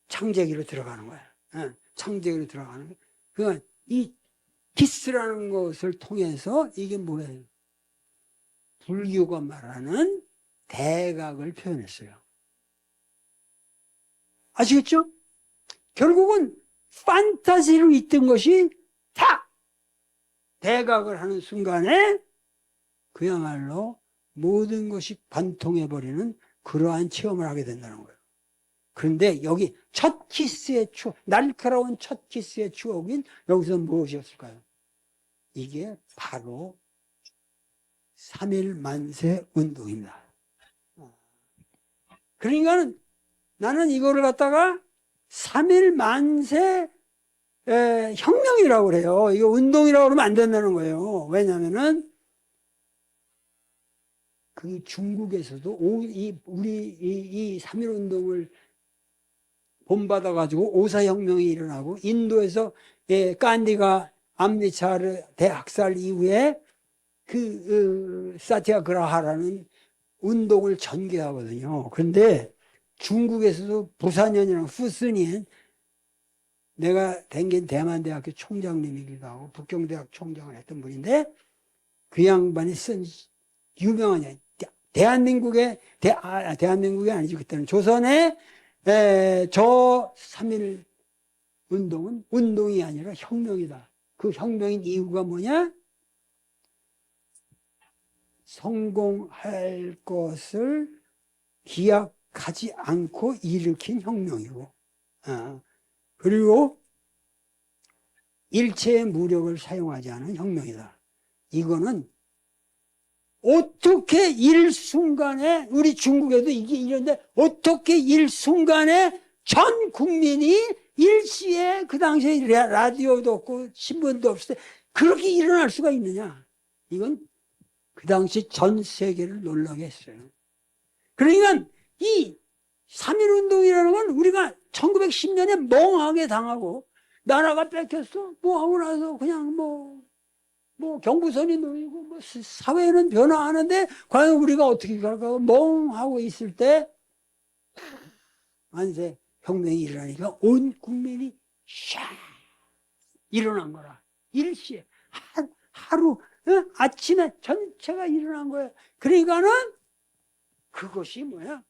창제기로 들어가는 거야. 창제기로 들어가는 거야. 그러니까 이 키스라는 것을 통해서 이게 뭐예요? 불교가 말하는 대각을 표현했어요. 아시겠죠? 결국은 판타지로 있던 것이 탁 대각을 하는 순간에 그야말로 모든 것이 관통해버리는 그러한 체험을 하게 된다는 거예요. 그런데 여기 첫 키스의 추억, 날카로운 첫 키스의 추억인 여기서 무엇이었을까요? 이게 바로 3일 만세 운동입니다. 그러니까 나는 이거를 갖다가 3일 만세 혁명이라고 그래요. 이거 운동이라고 그러면 안 된다는 거예요. 왜냐면은 그 중국에서도 우리 3일 운동을 본받아가지고 오사혁명이 일어나고 인도에서 깐디가 암리차르 대학살 이후에 사티아그라하라는 운동을 전개하거든요. 그런데 중국에서도 부산연이랑 후스니엔 내가 댕긴 대만대학교 총장님이기도 하고 북경대학 총장을 했던 분인데 그 양반이 쓴 유명한 대한민국이 아니죠. 그때는 조선의 저 3.1 운동은 운동이 아니라 혁명이다. 그 혁명인 이유가 뭐냐? 성공할 것을 기약하지 않고 일으킨 혁명이고, 그리고 일체의 무력을 사용하지 않은 혁명이다. 이거는 어떻게 일순간에, 우리 중국에도 이게 이런데, 어떻게 일순간에 전 국민이 일시에 그 당시에 라디오도 없고 신문도 없을 때 그렇게 일어날 수가 있느냐. 이건 그 당시 전 세계를 놀라게 했어요. 그러니까 이 3.1 운동이라는 건 우리가 1910년에 멍하게 당하고 나라가 뺏겼어. 뭐 하고 나서 그냥 뭐 경부선이 놓이고 뭐 사회는 변화하는데 과연 우리가 어떻게 갈까 멍하고 있을 때 만세 혁명이 일어나니까 온 국민이 샥 일어난 거라. 일시에 하루 아침에 전체가 일어난 거예요. 그러니까는 그것이 뭐야?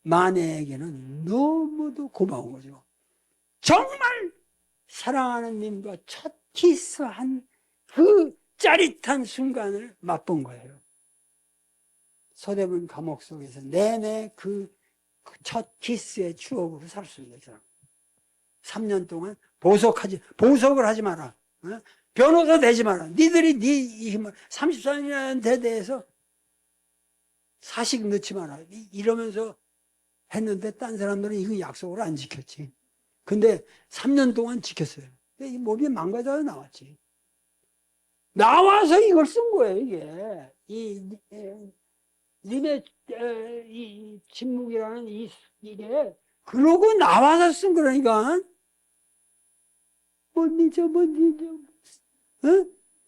마네에게는 너무도 고마운 거죠. 정말 사랑하는 님과 첫 키스한 그 짜릿한 순간을 맛본 거예요. 서대문 감옥 속에서 내내 그 첫 키스의 추억으로 살았습니다. 이 사람. 3년 동안 보석을 하지 마라. 변호사 되지 마라. 니들이 네 힘을 34년에 대해서 사식 넣지 마라. 이러면서 했는데 딴 사람들은 이거 약속을 안 지켰지. 근데 3년 동안 지켰어요. 이 몸이 망가져 나왔지. 나와서 이걸 쓴 거예요, 이게. 님의 이 침묵이라는 이게 그러고 나와서 쓴 거라니까. 못 잊어.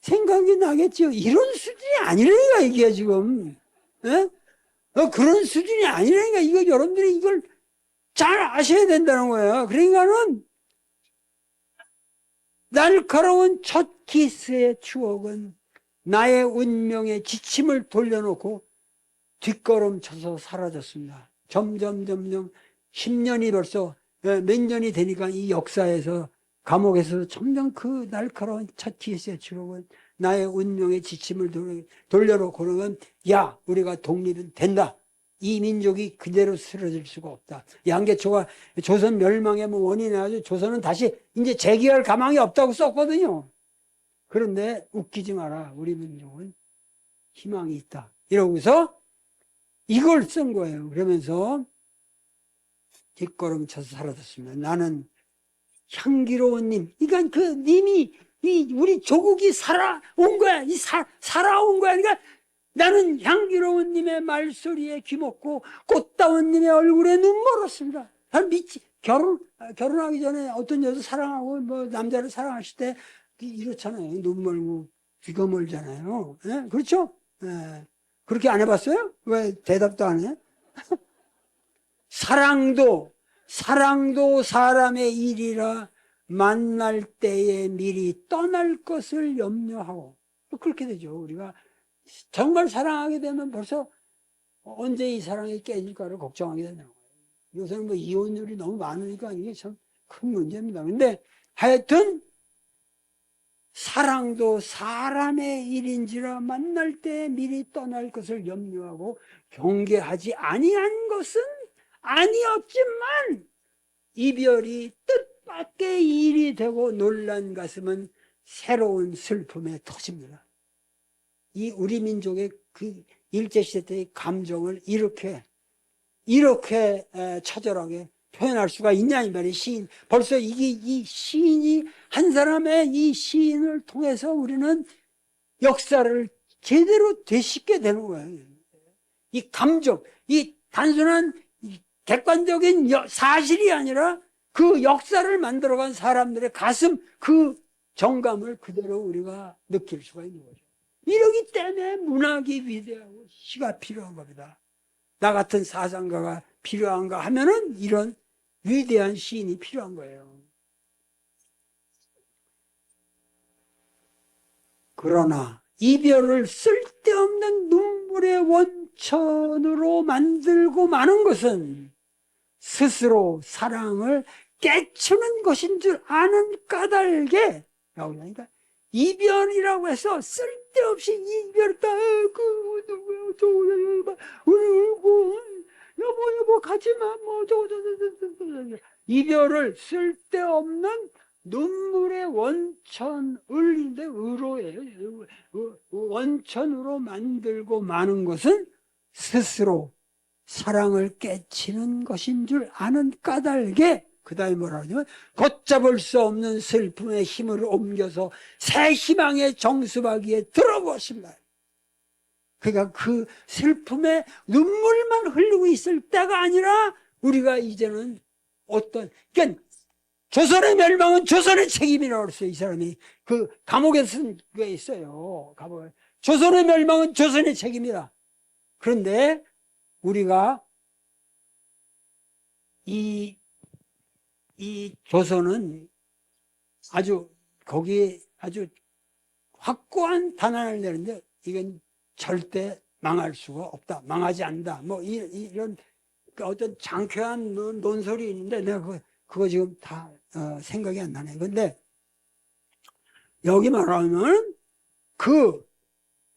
생각이 나겠죠. 이런 수준이 아니라니까, 이게 지금. 그런 수준이 아니라니까. 이거 여러분들이 이걸 잘 아셔야 된다는 거예요. 그러니까는 날카로운 첫 키스의 추억은 나의 운명의 지침을 돌려놓고 뒷걸음쳐서 사라졌습니다. 점점 10년이 벌써 몇 년이 되니까 이 역사에서 감옥에서 점점 그 날카로운 첫 키스의 추억은 나의 운명의 지침을 돌려놓고 그러면 야, 우리가 독립은 된다. 이 민족이 그대로 쓰러질 수가 없다. 양계초가 조선 멸망의 원인이 아주 조선은 다시 이제 재기할 가망이 없다고 썼거든요. 그런데 웃기지 마라. 우리 민족은 희망이 있다. 이러고서 이걸 쓴 거예요. 그러면서 뒷걸음쳐서 사라졌습니다. 나는 향기로운 님. 그러니까 그 님이 우리 조국이 살아온 거야. 살아온 거야. 그러니까 나는 향기로운 님의 말소리에 귀먹고 꽃다운 님의 얼굴에 눈멀었습니다. 결혼하기 전에 어떤 여자 사랑하고 뭐 남자를 사랑하실 때 이렇잖아요. 눈멀고 귀가 멀잖아요. 네? 그렇죠? 네. 그렇게 안 해봤어요? 왜 대답도 안 해? 사랑도 사람의 일이라 만날 때에 미리 떠날 것을 염려하고 그렇게 되죠. 우리가 정말 사랑하게 되면 벌써 언제 이 사랑이 깨질까를 걱정하게 되는 거예요. 요새는 뭐 이혼율이 너무 많으니까 이게 참 큰 문제입니다. 근데 하여튼 사랑도 사람의 일인지라 만날 때 미리 떠날 것을 염려하고 경계하지 아니한 것은 아니었지만 이별이 뜻밖의 일이 되고 놀란 가슴은 새로운 슬픔에 터집니다. 이 우리 민족의 그 일제시대 때의 감정을 이렇게 처절하게 표현할 수가 있냐 이 말이에요. 시인. 벌써 이 시인이 한 사람의 이 시인을 통해서 우리는 역사를 제대로 되씹게 되는 거예요. 이 감정, 이 단순한 객관적인 사실이 아니라 그 역사를 만들어간 사람들의 가슴, 그 정감을 그대로 우리가 느낄 수가 있는 거죠. 이러기 때문에 문학이 위대하고 시가 필요한 겁니다. 나 같은 사상가가 필요한가 하면은 이런 위대한 시인이 필요한 거예요. 그러나 이별을 쓸데없는 눈물의 원천으로 만들고 마는 것은 스스로 사랑을 깨치는 것인 줄 아는 까닭에, 그러니까 이별이라고 해서 쓸데없이 이별했다. 누구야, 울고, 여보, 가지마, 이별을 쓸데없는 눈물의 원천을인데 의로예요. 원천으로 만들고 마는 것은 스스로 사랑을 깨치는 것인 줄 아는 까닭에 그 다음에 뭐라 하냐면 걷잡을 수 없는 슬픔의 힘을 옮겨서 새 희망의 정수박이에 들어보십니다. 그러니까 그 슬픔의 눈물만 흘리고 있을 때가 아니라 우리가 이제는 그러니까 조선의 멸망은 조선의 책임이라고 그랬어요. 이 사람이 그 감옥에 쓴 게 있어요. 감옥에. 조선의 멸망은 조선의 책임이다. 그런데 우리가 이 조선은 아주 거기에 아주 확고한 단안을 내는데 이건 절대 망할 수가 없다. 망하지 않는다. 뭐 이런 어떤 장쾌한 논설이 있는데 내가 그거 지금 다 생각이 안 나네. 근데 여기 말하면 그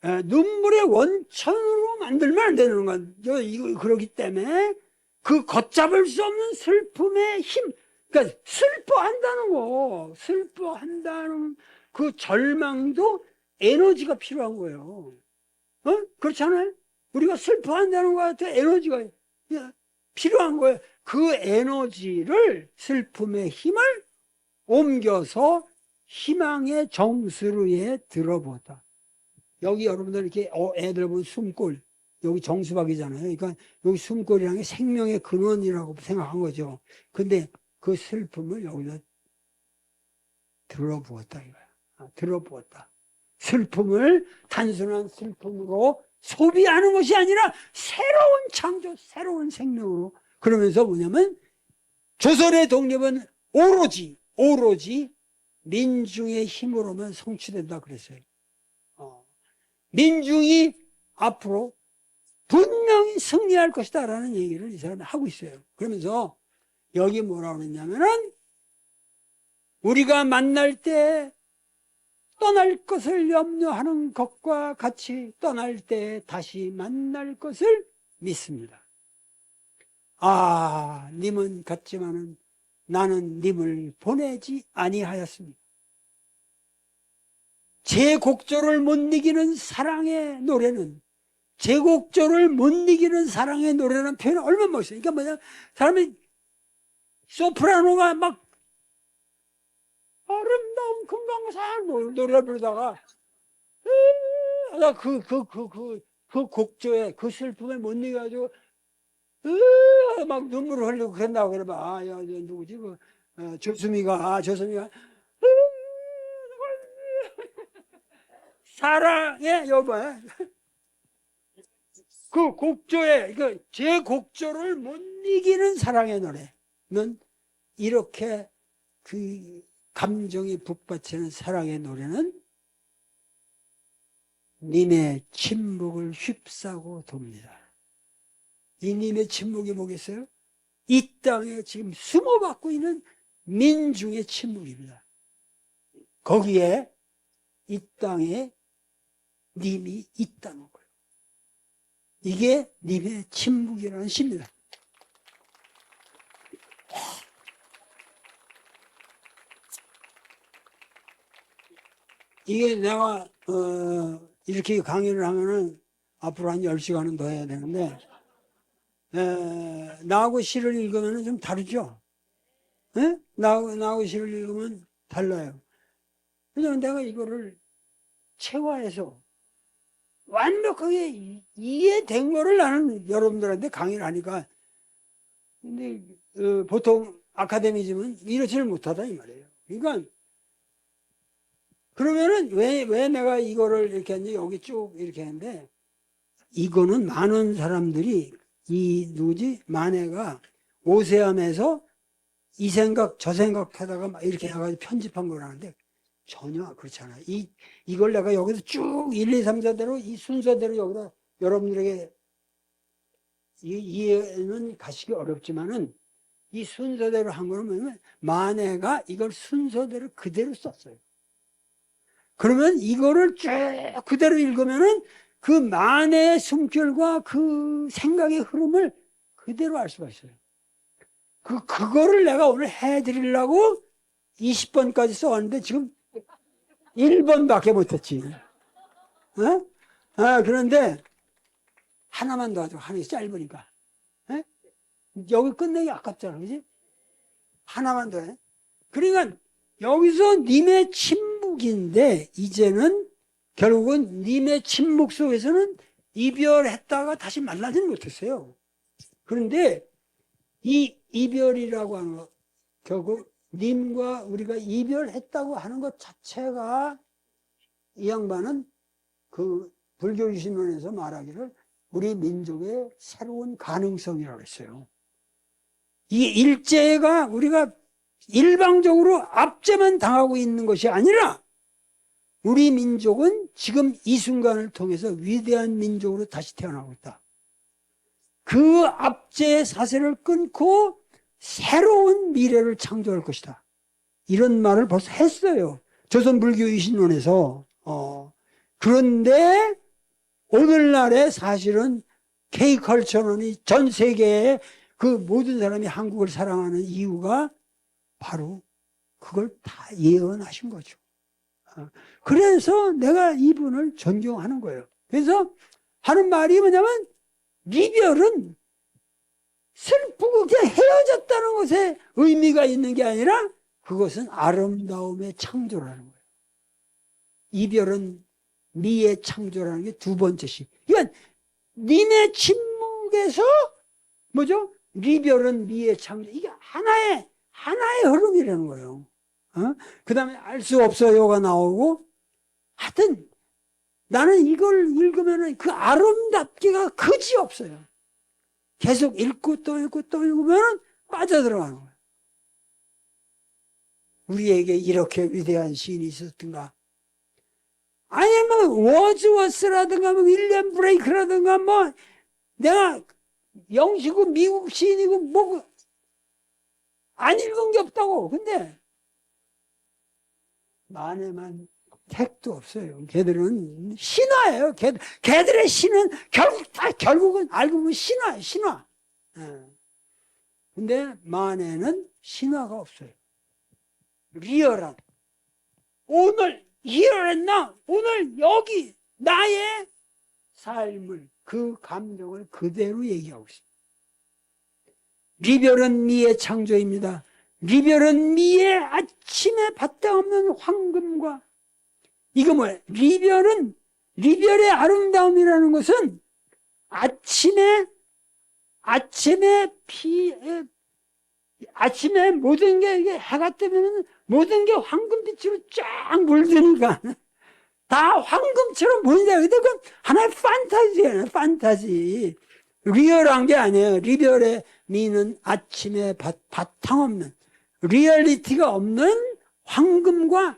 눈물의 원천으로 만들면 안 되는 건 이거 그러기 때문에 그 걷잡을 수 없는 슬픔의 힘, 그러니까 슬퍼한다는 그 절망도 에너지가 필요한 거예요. 그렇잖아요? 우리가 슬퍼한다는 것 같아 에너지가 필요한 거예요. 그 에너지를 슬픔의 힘을 옮겨서 희망의 정수로에 들어보다. 여기 여러분들 이렇게 애들 보면 숨골 여기 정수박이잖아요. 그러니까 여기 숨골이라는 게 생명의 근원이라고 생각한 거죠. 근데 그 슬픔을 여기다 들어부었다 이거야. 들어부었다. 슬픔을 단순한 슬픔으로 소비하는 것이 아니라 새로운 창조, 새로운 생명으로. 그러면서 뭐냐면 조선의 독립은 오로지 민중의 힘으로만 성취된다 그랬어요. 민중이 앞으로 분명히 승리할 것이다 라는 얘기를 이 사람이 하고 있어요. 그러면서 여기 뭐라고 그랬냐면은 우리가 만날 때 떠날 것을 염려하는 것과 같이 떠날 때 다시 만날 것을 믿습니다. 님은 갔지만은 나는 님을 보내지 아니하였습니다. 제 곡조를 못 이기는 사랑의 노래는 제곡조를 못 이기는 사랑의 노래라는 표현이 얼마나 멋있어요. 그러니까 뭐냐, 사람이 소프라노가 막 아름다운 금강산 노래를 부르다가 그 곡조에 그 슬픔에 못 이겨가지고 막 눈물을 흘리고 그런다고 그러면 야 누구지 조수미가 사랑의 여보에 그 곡조에 제 곡조를 못 이기는 사랑의 노래는 이렇게 그 감정이 북받치는 사랑의 노래는 님의 침묵을 휩싸고 돕니다. 이 님의 침묵이 뭐겠어요? 이 땅에 지금 숨어받고 있는 민중의 침묵입니다. 거기에 이 땅에 님이 있다는 거예요. 이게 님의 침묵이라는 시입니다. 이게 내가 이렇게 강의를 하면은 앞으로 한 10시간은 더 해야 되는데 나하고 시를 읽으면 좀 다르죠? 나하고 시를 읽으면 달라요. 왜냐면 내가 이거를 체화해서 완벽하게 이해된 거를 나는 여러분들한테 강의를 하니까 근데 보통 아카데미즘은 이렇지를 못하다 이 말이에요. 그러니까 그러면은 왜 내가 이거를 이렇게 했는지 여기 쭉 이렇게 했는데 이거는 많은 사람들이 만해가 오세암에서 이 생각 저 생각 하다가 막 이렇게 해가지고 편집한 거라는데 전혀 그렇지 않아요. 이걸 내가 여기서 쭉 1, 2, 3, 4대로 이 순서대로 여기다 여러분들에게 이해는 가시기 어렵지만은 이 순서대로 한 거는 뭐냐면 만해가 이걸 순서대로 그대로 썼어요. 그러면 이거를 쭉 그대로 읽으면은 그 만해의 숨결과 그 생각의 흐름을 그대로 알 수가 있어요. 그거를 내가 오늘 해드리려고 20번까지 써왔는데 지금 1번밖에 못했지. 그런데 하나만 더 하죠. 하나가 짧으니까. 여기 끝내기 아깝잖아. 그지? 하나만 더 해. 그러니까 여기서 님의 침묵인데 이제는 결국은 님의 침묵 속에서는 이별했다가 다시 만나지는 못했어요. 그런데 이 이별이라고 하는 거 결국 님과 우리가 이별했다고 하는 것 자체가 이 양반은 그 불교 유신론에서 말하기를 우리 민족의 새로운 가능성이라고 했어요. 이 일제가 우리가 일방적으로 압제만 당하고 있는 것이 아니라 우리 민족은 지금 이 순간을 통해서 위대한 민족으로 다시 태어나고 있다. 그 압제의 사슬을 끊고 새로운 미래를 창조할 것이다. 이런 말을 벌써 했어요. 조선불교유신론에서. 그런데 오늘날에 사실은 K컬처론이 전 세계에 그 모든 사람이 한국을 사랑하는 이유가 바로 그걸 다 예언하신 거죠. 그래서 내가 이분을 존경하는 거예요. 그래서 하는 말이 뭐냐면 이별은 슬프고 그냥 헤어졌다는 것에 의미가 있는 게 아니라 그것은 아름다움의 창조라는 거예요. 이별은 미의 창조라는 게 두 번째씩. 그러니까 님의 침묵에서 뭐죠? 이별은 미의 창조. 이게 하나의 흐름이라는 거예요. 그 다음에 알 수 없어요가 나오고 하여튼 나는 이걸 읽으면 그 아름답기가 그지없어요. 계속 읽고 또 읽고 또 읽으면 빠져들어가는 거예요. 우리에게 이렇게 위대한 시인이 있었던가? 아니면 워즈워스라든가 뭐 윌리엄 브레이크라든가 뭐 내가 영시고 미국 시인이고 뭐 안 읽은 게 없다고. 근데 만에만 택도 없어요. 걔들은 신화예요. 걔들의 신은 결국은 알고 보면 신화. 근데 만에는 신화가 없어요. 리얼한. 오늘 리얼했나? 오늘 여기 나의 삶을 그 감정을 그대로 얘기하고 있습니다. 리별은 미의 창조입니다. 리별은 미의 아침에 바탕없는 황금과 이거 뭐예요? 리별의 아름다움이라는 것은 아침에 모든 게 이게 해가 뜨면 모든 게 황금빛으로 쫙 물드니까 다 황금처럼 보인다. 근데 그건 하나의 판타지예요. 판타지. 리얼한 게 아니에요. 리별의 미는 아침에 바탕없는 리얼리티가 없는 황금과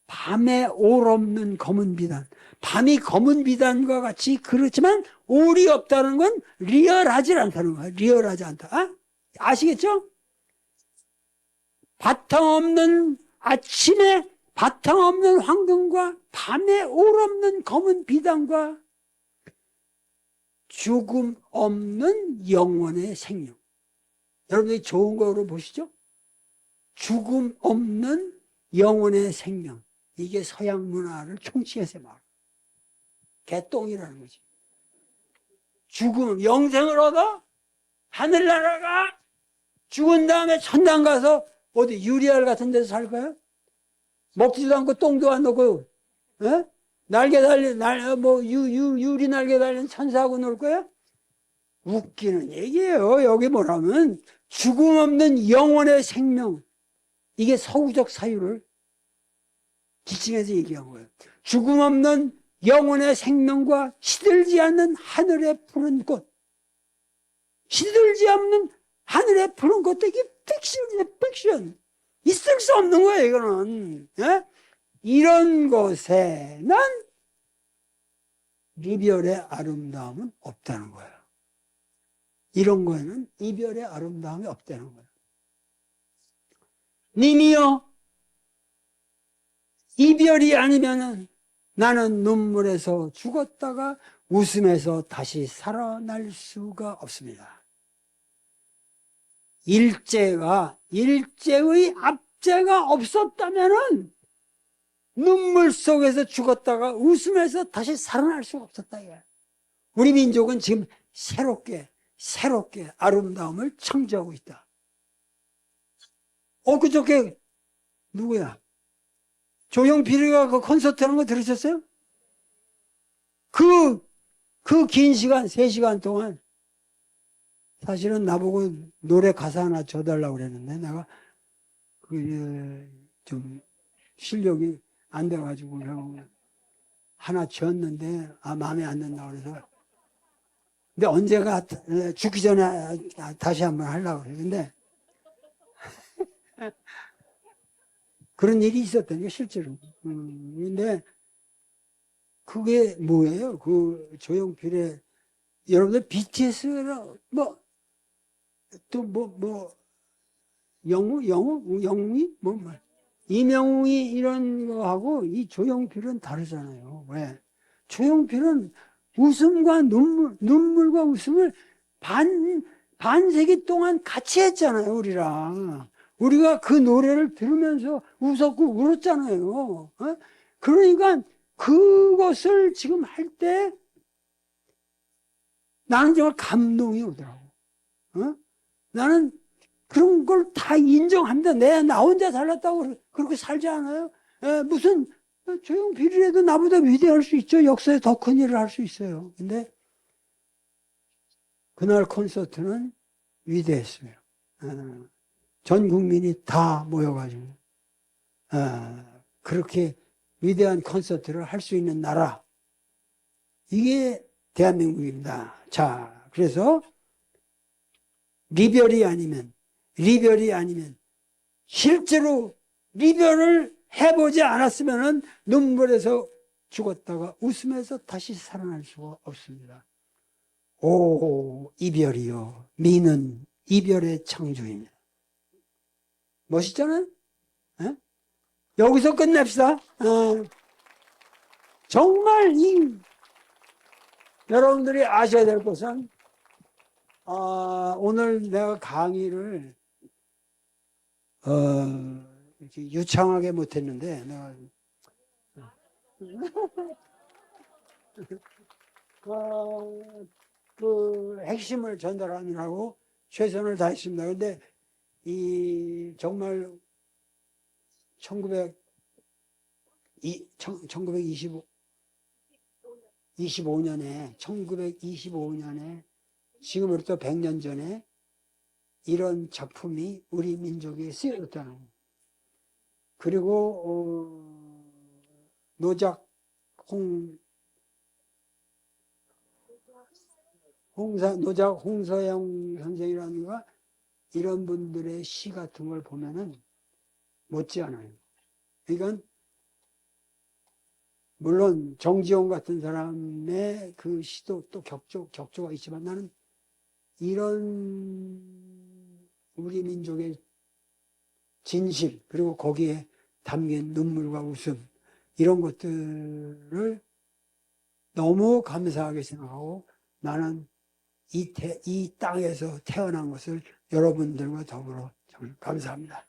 밤에 올 없는 검은 비단. 밤이 검은 비단과 같이 그렇지만 올이 없다는 건 리얼하지 않다는 거야. 리얼하지 않다. 아시겠죠? 바탕없는 아침에 바탕없는 황금과 밤에 올 없는 검은 비단과 죽음 없는 영원의 생명. 여러분들이 좋은 거로 보시죠? 죽음 없는 영원의 생명. 이게 서양 문화를 총칭해서 말. 개똥이라는 거지. 죽음, 영생을 얻어 하늘나라 가 죽은 다음에 천당 가서 어디 유리알 같은 데서 살 거야? 먹지도 않고 똥도 안 넣고, 날개 달린, 유리 날개 달린 천사하고 놀 거야? 웃기는 얘기예요. 여기 뭐라면, 죽음 없는 영원의 생명. 이게 서구적 사유를 지칭해서 얘기한 거예요. 죽음 없는 영혼의 생명과 시들지 않는 하늘의 푸른 꽃. 시들지 않는 하늘의 푸른 꽃도 이게 픽션이에요, 픽션. 있을 수 없는 거예요, 이거는. 이런 것에는 이별의 아름다움은 없다는 거예요. 이런 거에는 이별의 아름다움이 없다는 거예요. 님이여, 이별이 아니면은 나는 눈물에서 죽었다가 웃음에서 다시 살아날 수가 없습니다. 일제의 압제가 없었다면은 눈물 속에서 죽었다가 웃음에서 다시 살아날 수가 없었다. 우리 민족은 지금 새롭게 아름다움을 창조하고 있다. 그저께 누구야? 조용필이가 그 콘서트 하는 거 들으셨어요? 그 긴 시간, 3시간 동안 사실은 나보고 노래 가사 하나 줘달라고 그랬는데 내가 좀 실력이 안 돼가지고 하나 줬는데 마음에 안 든다고 그래서 근데 언제가 죽기 전에 다시 한번 하려고 그래. 근데 그런 일이 있었다니까, 실제로. 근데 그게 뭐예요? 그 조용필의, 여러분들 BTS라, 뭐, 또 영웅이? 이명웅이 이런 거하고 이 조용필은 다르잖아요. 왜? 조용필은 웃음과 눈물과 웃음을 반세기 동안 같이 했잖아요, 우리랑. 우리가 그 노래를 들으면서 웃었고 울었잖아요. 어? 그러니까 그것을 지금 할 때 나는 정말 감동이 오더라고. 어? 나는 그런 걸 다 인정합니다. 나 혼자 잘났다고 그렇게 살지 않아요. 무슨 조용필이라도 나보다 위대할 수 있죠. 역사에 더 큰 일을 할 수 있어요. 근데 그날 콘서트는 위대했어요. 전 국민이 다 모여가지고 그렇게 위대한 콘서트를 할 수 있는 나라, 이게 대한민국입니다. 자, 그래서 리별이 아니면 실제로 리별을 해보지 않았으면 눈물에서 죽었다가 웃으면서 다시 살아날 수가 없습니다. 오, 이별이요. 미는 이별의 창조입니다. 멋있잖아요? 에? 여기서 끝냅시다. 정말 여러분들이 아셔야 될 것은, 오늘 내가 강의를 이렇게 유창하게 못했는데 내가 그 핵심을 전달하느라고 최선을 다했습니다. 근데 이 정말 1925년에 지금으로부터 100년 전에 이런 작품이 우리 민족에 쓰여졌다는 거예요. 그리고 노작 홍서영 선생이라는 거, 이런 분들의 시 같은 걸 보면은 못지않아요. 그러니까 물론 정지용 같은 사람의 그 시도 또 격조가 있지만, 나는 이런 우리 민족의 진실, 그리고 거기에 담긴 눈물과 웃음, 이런 것들을 너무 감사하게 생각하고, 나는 이 땅에서 태어난 것을 여러분들과 더불어 정말 감사합니다.